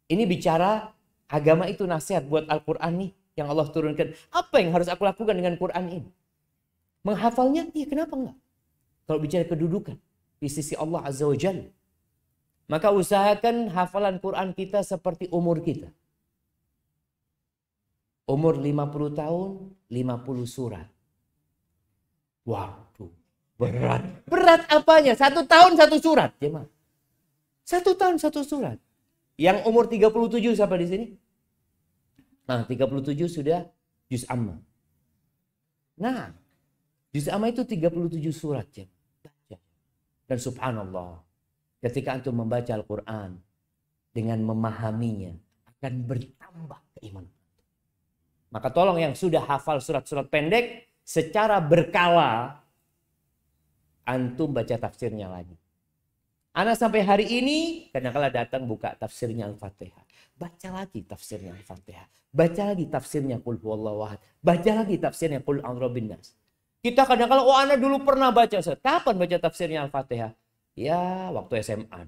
Ini bicara agama itu nasihat buat Al-Quran nih. Yang Allah turunkan. Apa yang harus aku lakukan dengan Quran ini? Menghafalnya? Iya, kenapa enggak? Kalau bicara kedudukan di sisi Allah Azza wa Jalla. Maka usahakan hafalan Quran kita seperti umur kita. Umur 50 tahun, 50 surat. Waduh, berat. Berat apanya? 1 tahun 1 surat. Jemaah. 1 tahun 1 surat. Yang umur 37 siapa di sini? Nah, 37 sudah juz amma. Nah, juz amma itu 37 surat. Jemaah. Dan subhanallah, ketika antum membaca Al-Quran dengan memahaminya, akan bertambah keimanan. Maka tolong yang sudah hafal surat-surat pendek, secara berkala, antum baca tafsirnya lagi. Ana sampai hari ini, kadang-kala datang buka tafsirnya Al-Fatihah. Baca lagi tafsirnya Al-Fatihah. Baca lagi tafsirnya Qul Huwallahu Ahad. Baca lagi tafsirnya Qul A'udzu Birabbin Nas. Kita kadang-kala, oh ana dulu pernah baca. Kapan baca tafsirnya Al-Fatihah? Ya, waktu SMA.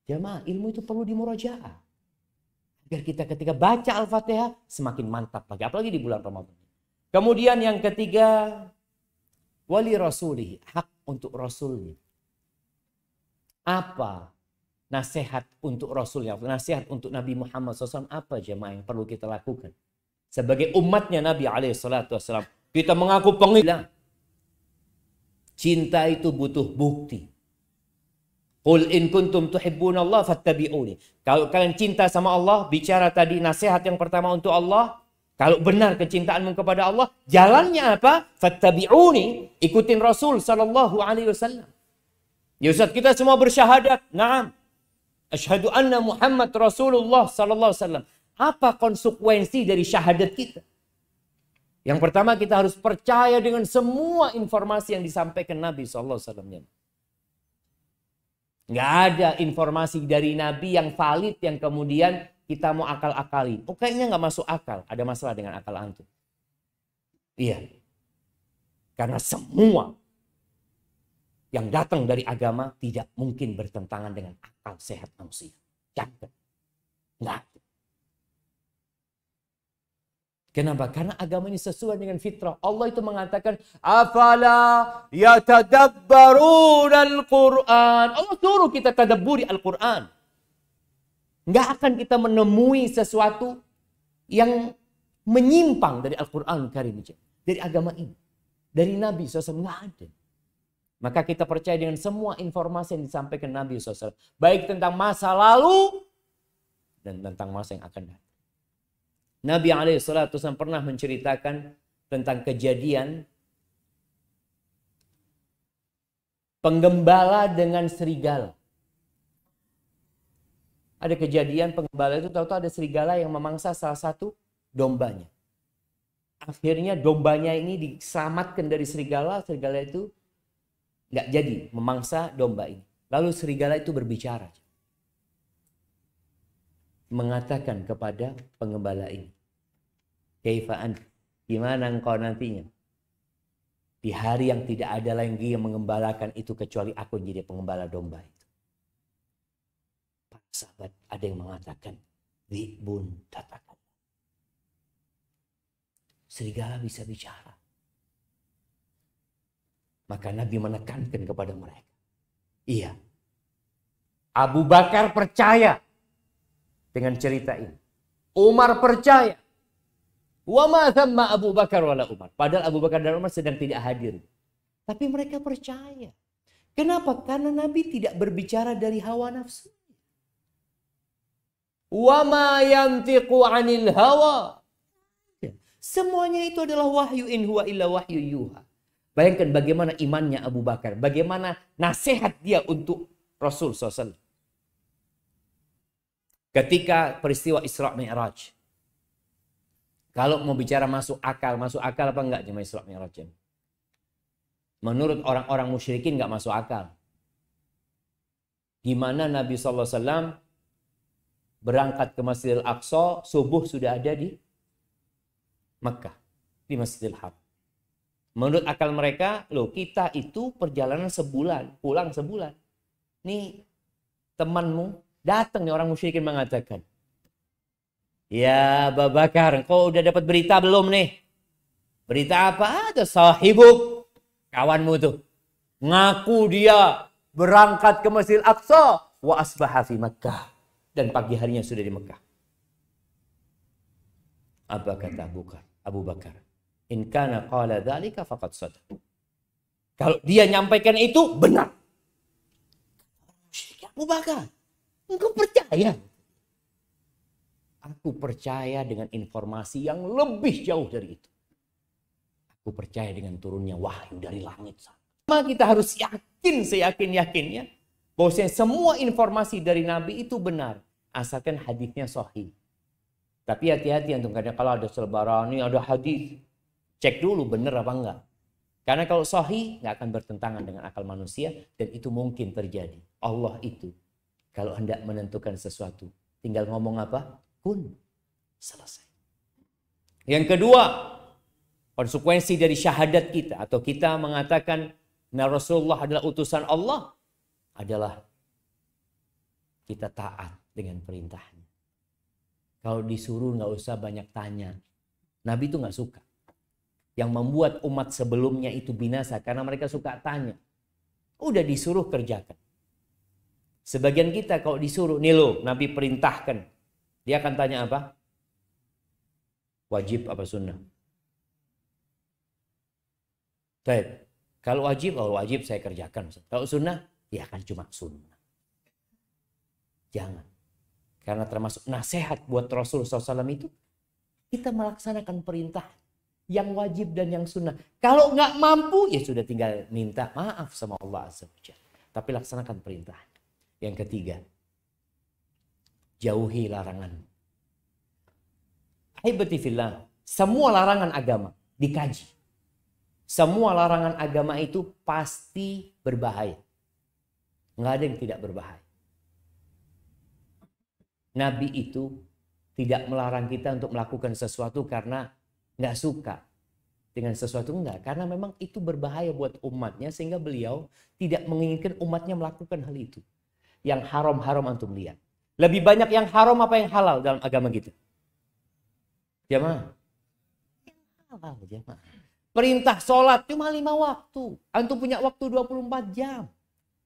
Jamaah, ilmu itu perlu dimurajaah. Agar kita ketika baca Al-Fatihah semakin mantap lagi. Apalagi di bulan Ramadan. Kemudian yang ketiga, wali rasulih, hak untuk rasulnya. Apa nasihat untuk rasulnya? Nasihat untuk Nabi Muhammad SAW apa jemaah yang perlu kita lakukan? Sebagai umatnya Nabi SAW. Kita mengaku pengikut. Cinta itu butuh bukti. Qul in kuntum tuhibbunallah fattabi'uni. Kalau kalian cinta sama Allah, bicara tadi nasihat yang pertama untuk Allah. Kalau benar kecintaanmu kepada Allah, jalannya apa? Fattabi'uni, ikutin Rasul sallallahu alaihi wasallam. Ya Ustaz, kita semua bersyahadat. Naam. Asyhadu anna Muhammad Rasulullah sallallahu alaihi wasallam. Apa konsekuensi dari syahadat kita? Yang pertama, kita harus percaya dengan semua informasi yang disampaikan Nabi sallallahu alaihi wasallam. Nggak ada informasi dari Nabi yang valid yang kemudian kita mau akal-akali. Oh kayaknya nggak masuk akal. Ada masalah dengan akal antum. Iya. Karena semua yang datang dari agama tidak mungkin bertentangan dengan akal sehat manusia. Jangan. Nggak ada. Kenapa? Karena agama ini sesuai dengan fitrah. Allah itu mengatakan, afala yatadabbarun al-Quran. Allah suruh kita tadabburi Al-Quran. Nggak akan kita menemui sesuatu yang menyimpang dari Al-Quran Karim. Dari agama ini. Dari Nabi SAW. Nggak ada. Maka kita percaya dengan semua informasi yang disampaikan Nabi SAW. Baik tentang masa lalu dan tentang masa yang akan datang. Nabi SAW pernah menceritakan tentang kejadian penggembala dengan serigala. Ada kejadian penggembala itu tahu-tahu ada serigala yang memangsa salah satu dombanya. Akhirnya dombanya ini diselamatkan dari serigala, serigala itu nggak jadi memangsa domba ini. Lalu serigala itu berbicara. Mengatakan kepada penggembala ini, kaifaan, gimana engkau nantinya di hari yang tidak ada lagi yang mengembalakan itu kecuali aku jadi pengembala domba itu. Para sahabat ada yang mengatakan Dhi'bun tatakallam. Serigala bisa bicara. Maka Nabi menekankan kepada mereka, iya, Abu Bakar percaya dengan cerita ini. Umar percaya. Wa ma thamma Abu Bakar wala Umar. Padahal Abu Bakar dan Umar sedang tidak hadir. Tapi mereka percaya. Kenapa? Karena Nabi tidak berbicara dari hawa nafsu. Wa ma yantiqu 'anil hawa. Semuanya itu adalah wahyu, in huwa illa wahyu yuha. Bayangkan bagaimana imannya Abu Bakar. Bagaimana nasihat dia untuk Rasul SAW. Ketika peristiwa Isra Mi'raj. Kalau mau bicara masuk akal apa enggak jemaah Isra Mi'raj? Menurut orang-orang musyrikin enggak masuk akal. Gimana Nabi SAW berangkat ke Masjidil Aqsa, subuh sudah ada di Mekah, di Masjidil Haram. Menurut akal mereka, loh kita itu perjalanan sebulan, pulang sebulan. Nih temanmu datang nih orang musyrikin mengatakan, ya Abu Bakar, kau udah dapat berita belum nih? Berita apa? Ada sahibuk, kawanmu tuh. Ngaku dia berangkat ke Masjidil Aqsa, wa asbaha fi Makkah, dan pagi harinya sudah di Mekah. Apa kata Abu Bakar? In kana qala dzalika faqad sadaq. Kalau dia nyampaikan itu benar. Abu Bakar, engkau percaya? Aku percaya dengan informasi yang lebih jauh dari itu. Aku percaya dengan turunnya wahyu dari langit. Maka kita harus yakin seyakin-yakinnya bahwasanya semua informasi dari Nabi itu benar, asalkan hadisnya sahih. Tapi hati-hati antum, kadang kalau ada selebaran ini ada hadis, cek dulu benar apa enggak. Karena kalau sahih nggak akan bertentangan dengan akal manusia, dan itu mungkin terjadi. Allah itu kalau hendak menentukan sesuatu tinggal ngomong apa? Kun, selesai. Yang kedua, konsekuensi dari syahadat kita atau kita mengatakan nah Rasulullah adalah utusan Allah adalah kita taat dengan perintahnya. Kalau disuruh nggak usah banyak tanya. Nabi itu nggak suka. Yang membuat umat sebelumnya itu binasa karena mereka suka tanya. Udah disuruh kerjakan. Sebagian kita kalau disuruh, nih lo Nabi perintahkan. Dia akan tanya apa? Wajib apa sunnah? Baik. Kalau wajib saya kerjakan. Kalau sunnah, ya akan cuma sunnah. Jangan. Karena termasuk nasihat buat Rasul SAW itu, kita melaksanakan perintah yang wajib dan yang sunnah. Kalau nggak mampu, ya sudah tinggal minta maaf sama Allah Azza wa Jalla. Tapi laksanakan perintah. Yang ketiga, jauhi larangan. Ahibati fillah, semua larangan agama dikaji. Semua larangan agama itu pasti berbahaya. Nggak ada yang tidak berbahaya. Nabi itu tidak melarang kita untuk melakukan sesuatu karena nggak suka dengan sesuatu, enggak. Karena memang itu berbahaya buat umatnya sehingga beliau tidak menginginkan umatnya melakukan hal itu. Yang haram-haram antum lihat. Lebih banyak yang haram apa yang halal dalam agama kita? Jamaah. Yang halal jamaah. Perintah sholat cuma 5 waktu. Antum punya waktu 24 jam.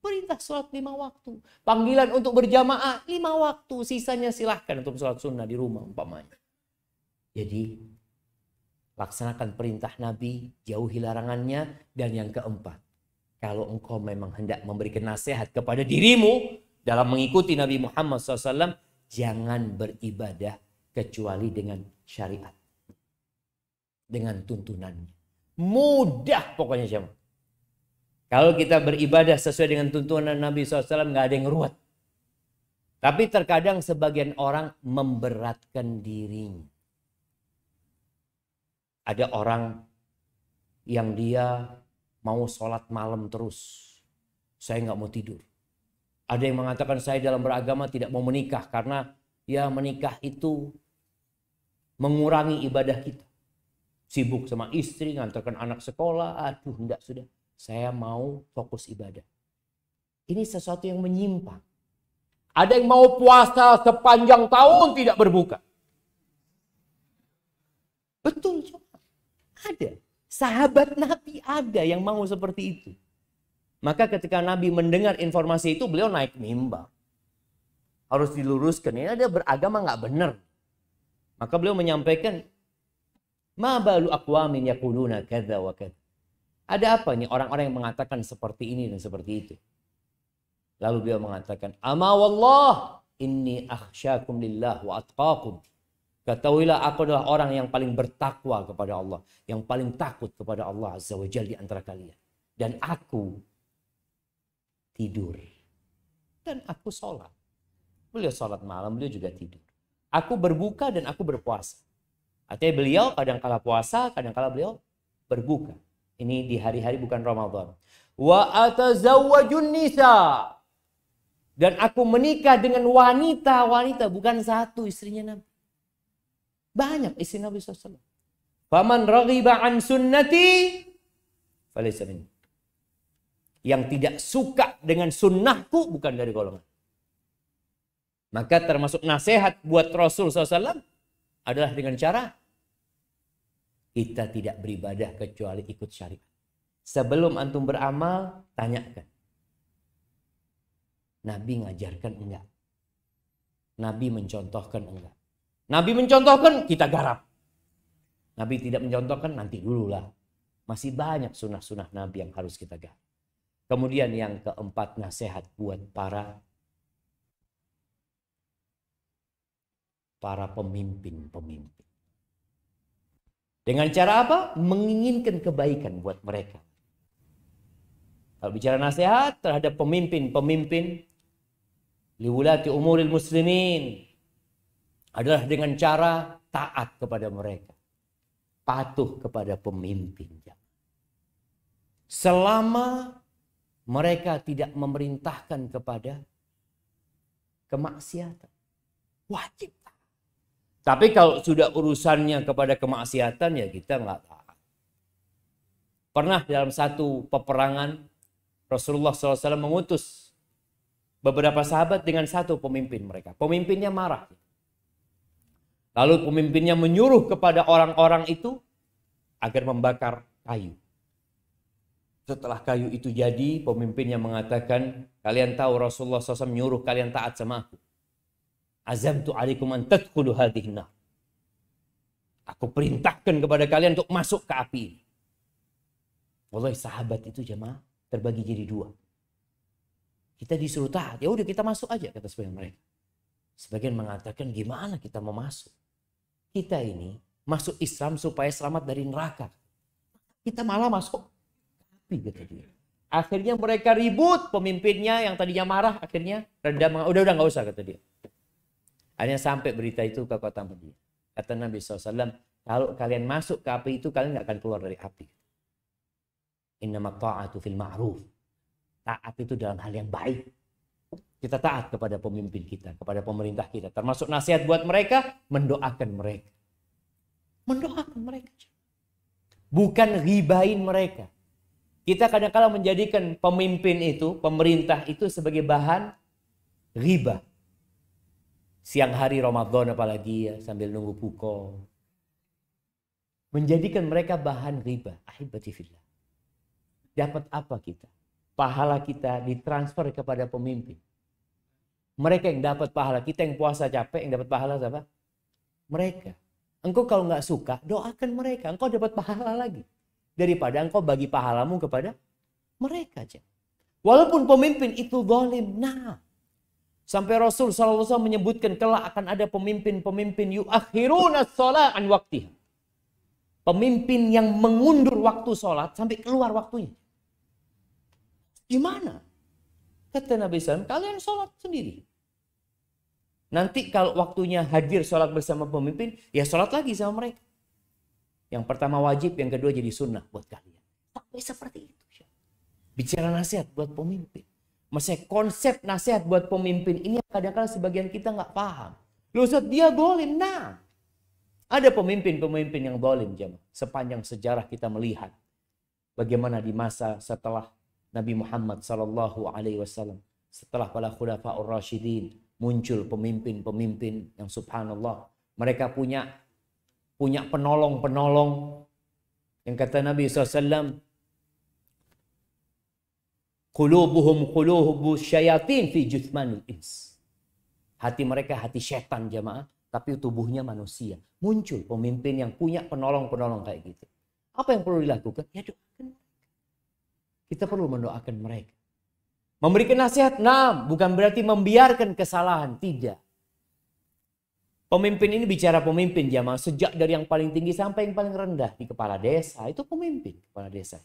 Perintah sholat 5 waktu. Panggilan untuk berjamaah 5 waktu. Sisanya silahkan untuk sholat sunnah di rumah umpamanya. Jadi laksanakan perintah Nabi, jauhi larangannya. Dan yang keempat, kalau engkau memang hendak memberikan nasihat kepada dirimu dalam mengikuti Nabi Muhammad SAW, jangan beribadah kecuali dengan syariat. Dengan tuntunannya. Mudah pokoknya jemaah. Kalau kita beribadah sesuai dengan tuntunan Nabi SAW, nggak ada yang ruwet. Tapi terkadang sebagian orang memberatkan dirinya. Ada orang yang dia mau sholat malam terus. Saya nggak mau tidur. Ada yang mengatakan saya dalam beragama tidak mau menikah karena ya menikah itu mengurangi ibadah kita. Sibuk sama istri, ngantarkan anak sekolah. Aduh, enggak sudah. Saya mau fokus ibadah. Ini sesuatu yang menyimpang. Ada yang mau puasa sepanjang tahun tidak berbuka. Betul, ada. Sahabat Nabi ada yang mau seperti itu. Maka ketika Nabi mendengar informasi itu, beliau naik mimbar. Harus diluruskan. Ini ada beragama nggak benar. Maka beliau menyampaikan, ma balu aqwamin yaquluna kadza wa kadza. Ada apa nih orang-orang yang mengatakan seperti ini dan seperti itu? Lalu beliau mengatakan, ama wallah inni akhsyakum lillah wa atqakum. Ketahuilah aku adalah orang yang paling bertakwa kepada Allah, yang paling takut kepada Allah Azza wa Jalla di antara kalian. Dan aku tidur. Dan aku sholat. Beliau sholat malam, beliau juga tidur. Aku berbuka dan aku berpuasa. Artinya beliau kadang-kala puasa, kadang-kala beliau berbuka. Ini di hari-hari bukan Ramadan. Wa atazawwajun nisa. Dan aku menikah dengan wanita-wanita. Bukan satu istrinya Nabi. Banyak istri Nabi SAW. Faman raghiba an sunnati falaysa minni. Yang tidak suka dengan sunnahku bukan dari golongan. Maka termasuk nasihat buat Rasul SAW adalah dengan cara kita tidak beribadah kecuali ikut syariat. Sebelum antum beramal, tanyakan. Nabi ngajarkan enggak. Nabi mencontohkan enggak. Nabi mencontohkan, kita garap. Nabi tidak mencontohkan, nanti dululah. Masih banyak sunah-sunah Nabi yang harus kita garap. Kemudian yang keempat, nasihat buat para pemimpin-pemimpin. Dengan cara apa? Menginginkan kebaikan buat mereka. Kalau bicara nasihat terhadap pemimpin-pemimpin, liwulati umuril muslimin, adalah dengan cara taat kepada mereka. Patuh kepada pemimpin. Selama mereka tidak memerintahkan kepada kemaksiatan. Wajib. Tapi kalau sudah urusannya kepada kemaksiatan, ya kita nggak taat. Pernah dalam satu peperangan, Rasulullah SAW mengutus beberapa sahabat dengan satu pemimpin mereka. Pemimpinnya marah. Lalu pemimpinnya menyuruh kepada orang-orang itu agar membakar kayu. Setelah kayu itu jadi, pemimpinnya mengatakan, kalian tahu Rasulullah SAW menyuruh kalian taat sama aku. Azamtu alaikum an tadkhulu hadhihi nar. Aku perintahkan kepada kalian untuk masuk ke api ini. Wallahi sahabat itu jemaah terbagi jadi dua. Kita disuruh taat, ya udah kita masuk aja, kata sebagian mereka. Sebagian mengatakan gimana kita mau masuk? Kita ini masuk Islam supaya selamat dari neraka. Kita malah masuk api, kata dia. Akhirnya mereka ribut, pemimpinnya yang tadinya marah akhirnya redam, udah nggak usah, kata dia. Akhirnya sampai berita itu ke kota Madinah. Kata Nabi SAW, kalau kalian masuk ke api itu, kalian nggak akan keluar dari api. Innama ta'atu fil ma'ruf. Taat itu dalam hal yang baik. Kita taat kepada pemimpin kita, kepada pemerintah kita. Termasuk nasihat buat mereka, mendoakan mereka. Mendoakan mereka. Bukan ribain mereka. Kita kadang-kadang menjadikan pemimpin itu, pemerintah itu sebagai bahan riba. Siang hari Ramadan apalagi ya, sambil nunggu buka. Menjadikan mereka bahan riba. Ahibati fillah. Dapat apa kita? Pahala kita ditransfer kepada pemimpin. Mereka yang dapat pahala. Kita yang puasa capek, yang dapat pahala siapa? Mereka. Engkau kalau nggak suka, doakan mereka. Engkau dapat pahala lagi. Daripada engkau bagi pahalamu kepada mereka aja. Walaupun pemimpin itu zalim. Nah. Sampai Rasul SAW menyebutkan kelak akan ada pemimpin-pemimpin yuakhiruna sholat an waktiha. Pemimpin yang mengundur waktu sholat sampai keluar waktunya. Gimana? Kata Nabi SAW, kalian sholat sendiri. Nanti kalau waktunya hadir sholat bersama pemimpin, ya sholat lagi sama mereka. Yang pertama wajib, yang kedua jadi sunnah buat kalian. Sampai seperti itu. Bicara nasihat buat pemimpin. Maksudnya konsep nasihat buat pemimpin ini kadang-kadang sebagian kita nggak paham. Loh Ustaz, dia zalim. Nah, ada pemimpin-pemimpin yang zalim jemaah. Sepanjang sejarah kita melihat bagaimana di masa setelah Nabi Muhammad SAW, setelah para khulafaur rasyidin, muncul pemimpin-pemimpin yang subhanallah. Mereka punya penolong-penolong yang kata Nabi SAW, qulubuhum qulubu syayatin fi juthmanil ins. Hati mereka hati setan jemaah, tapi tubuhnya manusia. Muncul pemimpin yang punya penolong-penolong kayak gitu. Apa yang perlu dilakukan? Ya doakan. Kita perlu mendoakan mereka. Memberikan nasihat, nah, bukan berarti membiarkan kesalahan, tidak. Pemimpin ini bicara pemimpin jemaah, sejak dari yang paling tinggi sampai yang paling rendah di kepala desa, itu pemimpin kepala desa.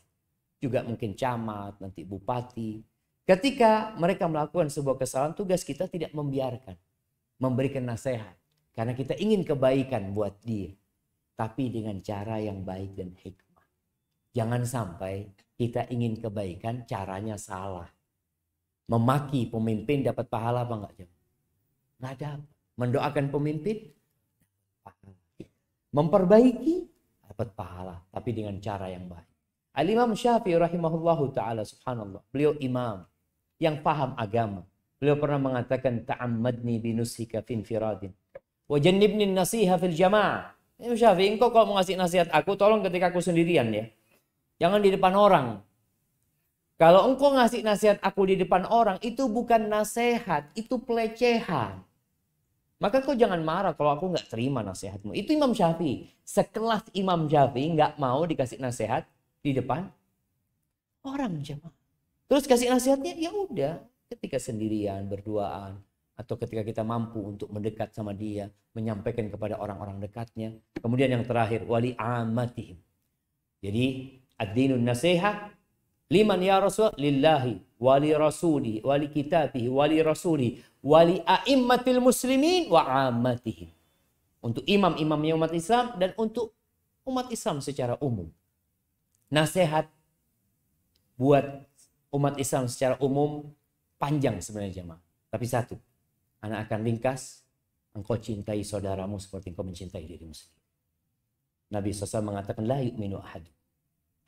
Juga mungkin camat, nanti bupati. Ketika mereka melakukan sebuah kesalahan, tugas kita tidak membiarkan. Memberikan nasihat. Karena kita ingin kebaikan buat dia. Tapi dengan cara yang baik dan hikmah. Jangan sampai kita ingin kebaikan, caranya salah. Memaki pemimpin dapat pahala apa enggak? Enggak dapat. Mendoakan pemimpin, pahala. Memperbaiki, dapat pahala. Tapi dengan cara yang baik. Al-Imam Syafi'i rahimahullahu ta'ala subhanallah. Beliau imam yang paham agama. Beliau pernah mengatakan, ta'ammadni binusika finfiradin. Wa jannibni nasiha fil jama'ah. Imam Syafi'i, engkau kalau mau ngasih nasihat aku, tolong ketika aku sendirian ya. Jangan di depan orang. Kalau engkau ngasih nasihat aku di depan orang, itu bukan nasihat, itu pelecehan. Maka kau jangan marah kalau aku nggak terima nasihatmu. Itu Imam Syafi'i. Sekelas Imam Syafi'i nggak mau dikasih nasihat di depan orang, jemaah. Terus kasih nasihatnya, ya udah. Ketika sendirian, berduaan, atau ketika kita mampu untuk mendekat sama dia, menyampaikan kepada orang-orang dekatnya. Kemudian yang terakhir, wali amatihim. Jadi, ad-dinun nasihat. Liman ya Rasul? Lillahi, wali rasuli, wali kitabihi, wali rasuli, wali a'immatil muslimin wa amatihim. Untuk imam-imamnya umat Islam dan untuk umat Islam secara umum. Nasihat buat umat Islam secara umum panjang sebenarnya jemaah. Tapi satu, anak akan ringkas, engkau cintai saudaramu seperti engkau mencintai dirimu sendiri. Nabi SAW mengatakan, la yu'minu ahadu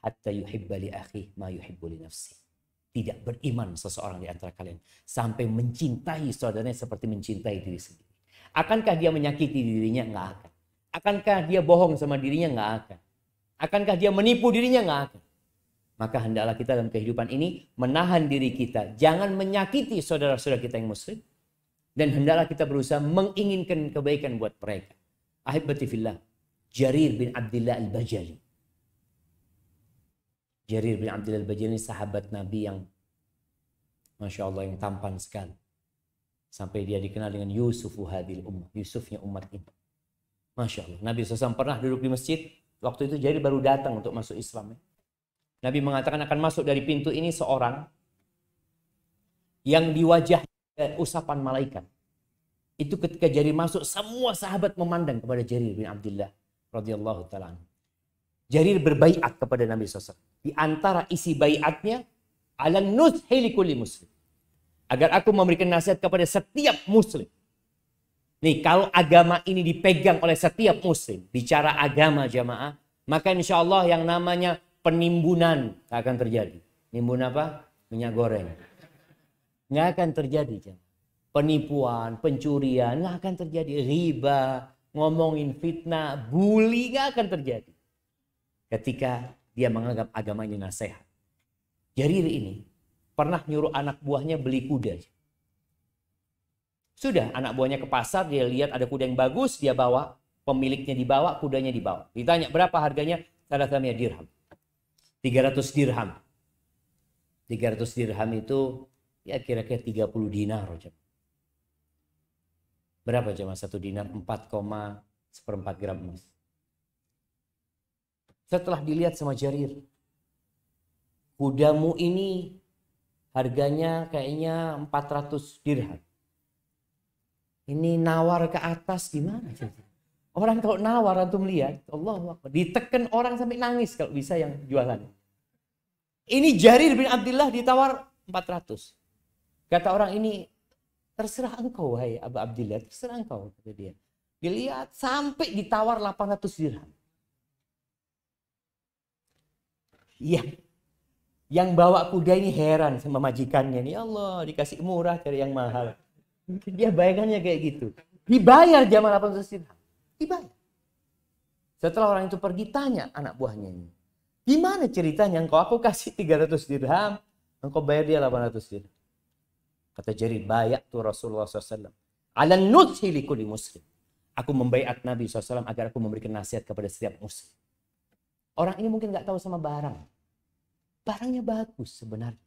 hatta yuhibba li akhi ma yuhibbu li nafsi. Tidak beriman seseorang di antara kalian sampai mencintai saudaranya seperti mencintai diri sendiri. Akankah dia menyakiti dirinya? Nggak akan. Akankah dia bohong sama dirinya? Nggak akan. Akankah dia menipu dirinya? Nggak akan. Maka hendaklah kita dalam kehidupan ini menahan diri kita. Jangan menyakiti saudara-saudara kita yang muslim. Dan hendaklah kita berusaha menginginkan kebaikan buat mereka. Ahibati fillah. Jarir bin Abdullah al-Bajali. Jarir bin Abdullah al-Bajali ini sahabat Nabi yang Masya Allah yang tampan sekali. Sampai dia dikenal dengan Yusufu hadil ummah. Yusufnya umat ini. Masya Allah. Nabi SAW pernah duduk di masjid. Waktu itu Jarir baru datang untuk masuk Islam. Nabi mengatakan akan masuk dari pintu ini seorang yang di wajahnya usapan malaikat. Itu ketika Jarir masuk, semua sahabat memandang kepada Jarir bin Abdullah radhiyallahu ta'ala. Jarir berbaiat kepada Nabi SAW. Di antara isi baiatnya, ala nushi likulli muslim. Agar aku memberikan nasihat kepada setiap muslim. Nih, kalau agama ini dipegang oleh setiap muslim, bicara agama jamaah, maka insya Allah yang namanya penimbunan akan terjadi. Nimbun apa? Minyak goreng. Nggak akan terjadi. Jamaah. Penipuan, pencurian, nggak akan terjadi. Riba, ngomongin fitnah, bully, nggak akan terjadi. Ketika dia menganggap agama ini nasihat. Jarir ini pernah nyuruh anak buahnya beli kuda. Sudah, anak buahnya ke pasar, dia lihat ada kuda yang bagus, dia bawa, pemiliknya dibawa, kudanya dibawa. Ditanya berapa harganya? 300 dirham. 300 dirham. 300 dirham itu ya kira-kira 30 dinar. Berapa jemaah satu dinar? 4,4 gram emas. Setelah dilihat sama Jarir, kudamu ini harganya kayaknya 400 dirham. Ini nawar ke atas gimana? Orang kalau nawar antum lihat, Allah ditekan orang sampai nangis kalau bisa yang jualan. Ini Jarir bin Abdullah ditawar 400. Kata orang ini, terserah engkau wahai Abu Abdullah, terserah engkau, kata dia. Dilihat sampai ditawar 800 dirham. Iya. Yang bawa kuda ini heran sama majikannya. Ya Allah, dikasih murah cari yang mahal. Mungkin dia bayangannya kayak gitu. Dibayar jamaah 800 dirham. Dibayar. Setelah orang itu pergi tanya anak buahnya ini. Gimana ceritanya? Aku kasih 300 dirham. Engkau bayar dia 800 dirham. Kata Jarir, bayat tuh Rasulullah SAW. Ala nushi likulli muslim. Aku membaiat Nabi SAW agar aku memberikan nasihat kepada setiap muslim. Orang ini mungkin nggak tahu sama barang. Barangnya bagus sebenarnya.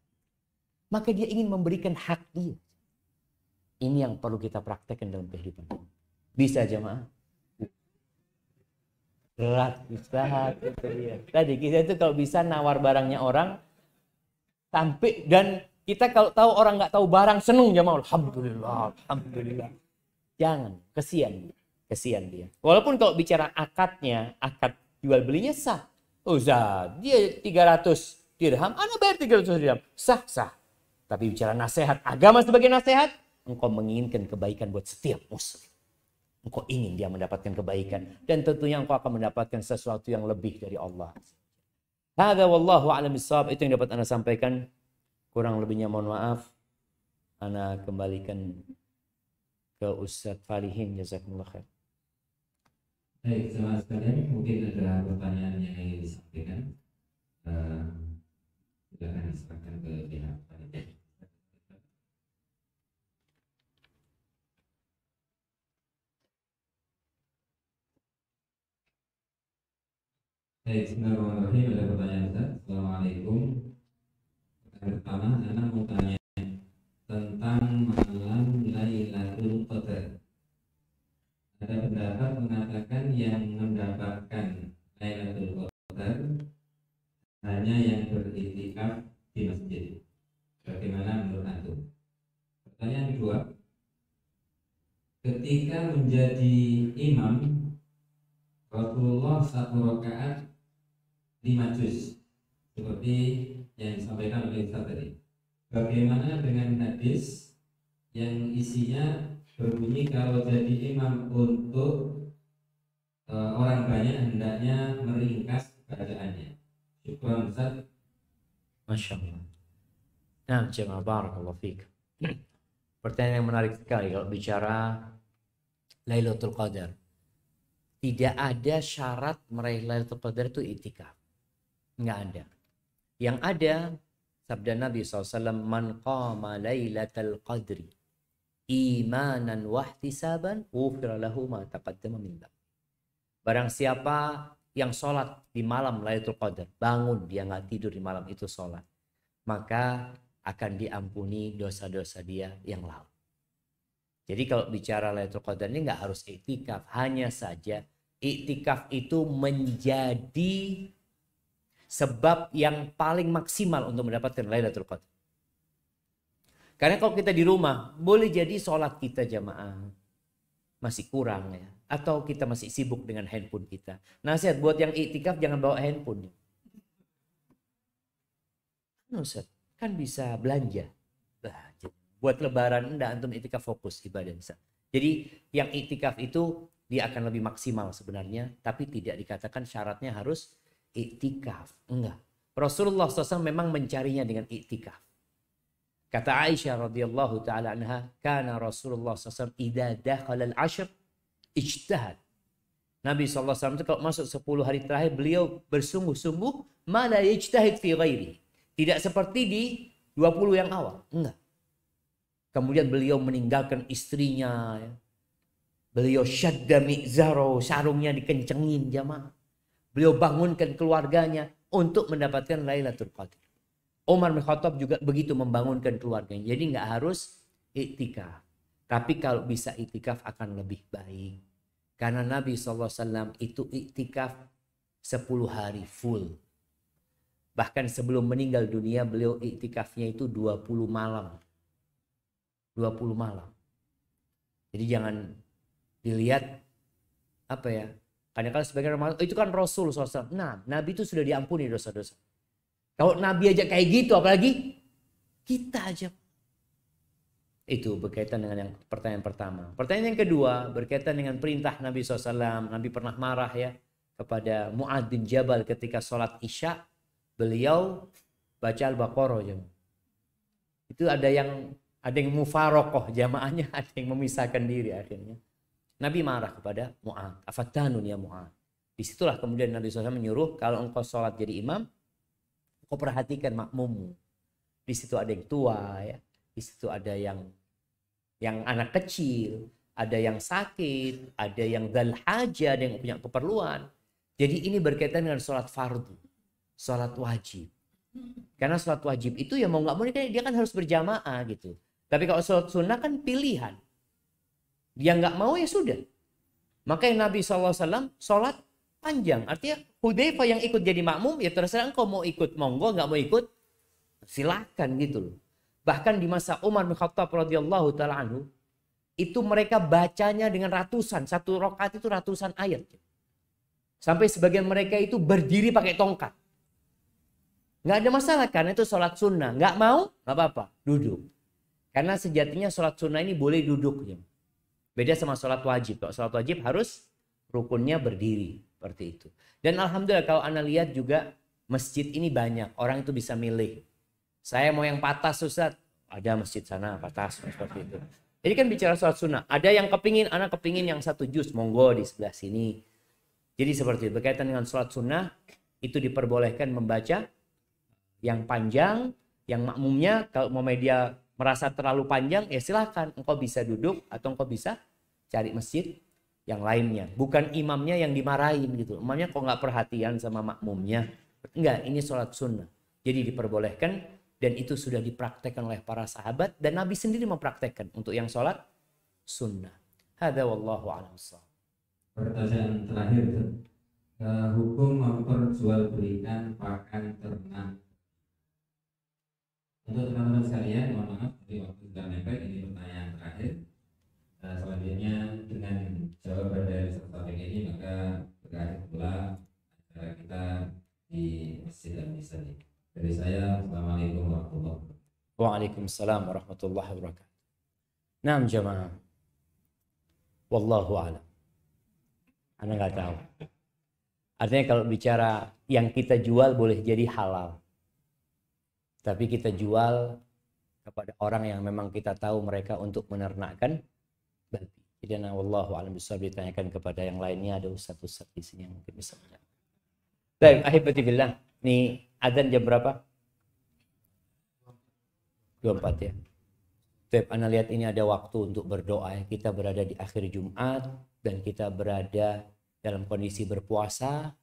Maka dia ingin memberikan hak dia. Ini yang perlu kita praktekkan dalam kehidupan. Bisa jemaah? Berat, Ustaz. Tadi kita itu kalau bisa nawar barangnya orang. Sampai dan kita kalau tahu orang nggak tahu barang seneng jemaah. Alhamdulillah, alhamdulillah. Jangan, kesian. Kesian dia. Walaupun kalau bicara akadnya, akad jual belinya sah. Ustaz, dia 300 dirham, Anda bayar 300 dirham. Sah, sah. Tapi bicara nasihat, agama sebagai nasihat, engkau menginginkan kebaikan buat setiap muslim. Engkau ingin dia mendapatkan kebaikan. Dan tentunya engkau akan mendapatkan sesuatu yang lebih dari Allah. Hadza wallahu a'lam bissawab. Itu yang dapat Anda sampaikan. Kurang lebihnya mohon maaf. Anda kembalikan ke Ustaz Falihin. Jazakumullah khair. Baik, jemaah sekalian, mungkin ada pertanyaan yang ingin disampaikan. Silakan diserahkan ke pihak panitia. Baik, bismillahirrahmanirrahim. Ada pertanyaan Ustaz. Assalamualaikum. Pertanyaan pertama, Anda mau tanya tentang malam Lailatul Qadar. Ada pendapat mengatakan yang mendapatkan Lailatul Qadar hanya yang beriktikaf di masjid. Bagaimana menurut Antum? Pertanyaan kedua, ketika menjadi imam Rasulullah 1 rakaat 5 juz seperti yang disampaikan oleh Ustaz tadi. Bagaimana dengan hadis yang isinya berbunyi kalau jadi imam untuk orang banyak hendaknya meringkas bacaannya? Syukran Ustaz. Masya Allah. Nah, jemaah barakallahu fiik. Pertanyaan yang menarik sekali kalau bicara Lailatul Qadar. Tidak ada syarat meraih Lailatul Qadar itu i'tikaf. Enggak ada. Yang ada sabda Nabi SAW, man qama Lailatul Qadri imanan wahtisaban ghufira lahu ma taqaddama min dzambi. Barang siapa yang sholat di malam Lailatul Qadar, bangun dia nggak tidur di malam itu sholat, maka akan diampuni dosa-dosa dia yang lalu. Jadi kalau bicara Lailatul Qadar ini nggak harus iktikaf, hanya saja iktikaf itu menjadi sebab yang paling maksimal untuk mendapatkan Lailatul Qadar. Karena kalau kita di rumah, boleh jadi sholat kita jamaah masih kurang ya. Atau kita masih sibuk dengan handphone kita. Nasihat buat yang iktikaf jangan bawa handphone. Ustaz, kan bisa belanja. Buat lebaran enggak, antum iktikaf fokus ibadah. Jadi yang iktikaf itu dia akan lebih maksimal sebenarnya. Tapi tidak dikatakan syaratnya harus iktikaf. Enggak. Rasulullah SAW memang mencarinya dengan iktikaf. Kata Aisyah radhiyallahu taala anha, kana Rasulullah SAW idza dakhala al-ashr ijtihad. Nabi SAW itu kalau masuk 10 hari terakhir beliau bersungguh-sungguh, ma la yajtahid fi ghairi. Tidak seperti di 20 yang awal. Enggak. Kemudian beliau meninggalkan istrinya. Ya. Beliau syadda mi'zaro, sarungnya dikencengin jamaah. Beliau bangunkan keluarganya untuk mendapatkan Lailatul Qadar. Umar bin Khattab juga begitu membangunkan keluarganya. Jadi nggak harus iktikaf. Tapi kalau bisa iktikaf akan lebih baik. Karena Nabi SAW itu iktikaf 10 hari full. Bahkan sebelum meninggal dunia beliau iktikafnya itu 20 malam. 20 malam. Jadi jangan dilihat apa ya. Kadang-kadang sebagian orang itu kan Rasul SAW. Nah, Nabi itu sudah diampuni dosa-dosa. Kalau Nabi aja kayak gitu, apalagi kita aja. Itu berkaitan dengan yang pertanyaan pertama. Pertanyaan yang kedua berkaitan dengan perintah Nabi SAW. Nabi pernah marah ya kepada Mu'adz bin Jabal ketika sholat Isya. Beliau baca Al-Baqarah. Itu ada yang mufarokoh jamaahnya, ada yang memisahkan diri akhirnya. Nabi marah kepada Mu'adz. Afattanun ya Mu'adz. Disitulah kemudian Nabi SAW menyuruh kalau engkau sholat jadi imam, kau perhatikan makmummu. Di situ ada yang tua ya. Di situ ada yang anak kecil, ada yang sakit, ada yang dzal hajah, ada yang punya keperluan. Jadi ini berkaitan dengan sholat fardu, sholat wajib. Karena sholat wajib itu ya mau nggak mau dia kan harus berjamaah gitu. Tapi kalau sholat sunnah kan pilihan. Dia nggak mau ya sudah. Makanya Nabi SAW sholat panjang. Artinya Hudzaifah yang ikut jadi makmum ya terserah engkau mau ikut monggo, nggak mau ikut silakan gitu loh. Bahkan di masa Umar bin Khattab radhiyallahu taala anhu itu mereka bacanya dengan ratusan, satu rakaat itu ratusan ayat. Sampai sebagian mereka itu berdiri pakai tongkat. Nggak ada masalah karena itu sholat sunnah. Nggak mau nggak apa-apa, duduk. Karena sejatinya sholat sunnah ini boleh duduk. Beda sama sholat wajib. Kalau sholat wajib harus rukunnya berdiri. Seperti itu. Dan alhamdulillah kalau Anda lihat juga masjid ini banyak. Orang itu bisa milih. Saya mau yang patas Ustaz. Ada masjid sana patas. Seperti itu. Jadi kan bicara sholat sunnah. Ada yang kepingin, Anda kepingin yang 1 juz. Monggo di sebelah sini. Jadi seperti itu. Berkaitan dengan sholat sunnah. Itu diperbolehkan membaca Yang panjang, yang makmumnya kalau mau media merasa terlalu panjang, ya silakan. Engkau bisa duduk atau engkau bisa cari masjid yang lainnya. Bukan imamnya yang dimarahin gitu. Imamnya kok nggak perhatian sama makmumnya. Enggak, ini sholat sunnah. Jadi diperbolehkan dan itu sudah dipraktekkan oleh para sahabat dan Nabi sendiri mempraktekkan untuk yang sholat sunnah. Hadza wallahu a'lam. Pertanyaan terakhir, hukum memperjualbelikan pakan ternak. Untuk teman-teman sekalian, mohon maaf, dari waktu sudah mepet, ini pertanyaan terakhir. Selanjutnya dengan jawaban dari peserta ini maka berakhir pula acara kita di Masjid Al-Misal. Dari saya, Assalamualaikum warahmatullahi wabarakatuh. Waalaikumsalam warahmatullahi wabarakatuh. Naam jamaah. Wallahu a'lam. Anda nggak tahu. Artinya kalau bicara yang kita jual boleh jadi halal. Tapi kita jual kepada orang yang memang kita tahu mereka untuk menernakkan babi. Jadi wallahu a'lam bishawab, ditanyakan kepada yang lainnya, ada ustaz-ustaz di sini yang mungkin bisa menjawab. Baik, ahibati billah. Nih adzan jam berapa? 24 ya. Baik, Anda lihat ini ada waktu untuk berdoa. Kita berada di akhir Jumat dan kita berada dalam kondisi berpuasa.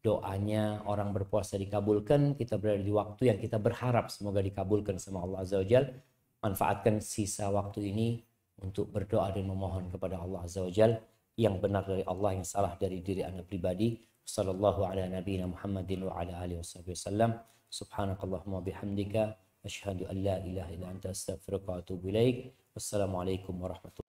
Doanya orang berpuasa dikabulkan. Kita berada di waktu yang kita berharap semoga dikabulkan sama Allah Azza wa Jalla. Manfaatkan sisa waktu ini untuk berdoa dan memohon kepada Allah Azza wa Jalla yang benar dari Allah, yang salah dari diri Anda pribadi. Sallallahu ala nabiyina Muhammadin wa ala alihi wasallam. Subhanakallahumma bihamdika asyhadu an la ilaha illa anta astaghfiruka wa atubu ilaik. Wassalamualaikum warahmatullahi wabarakatuh.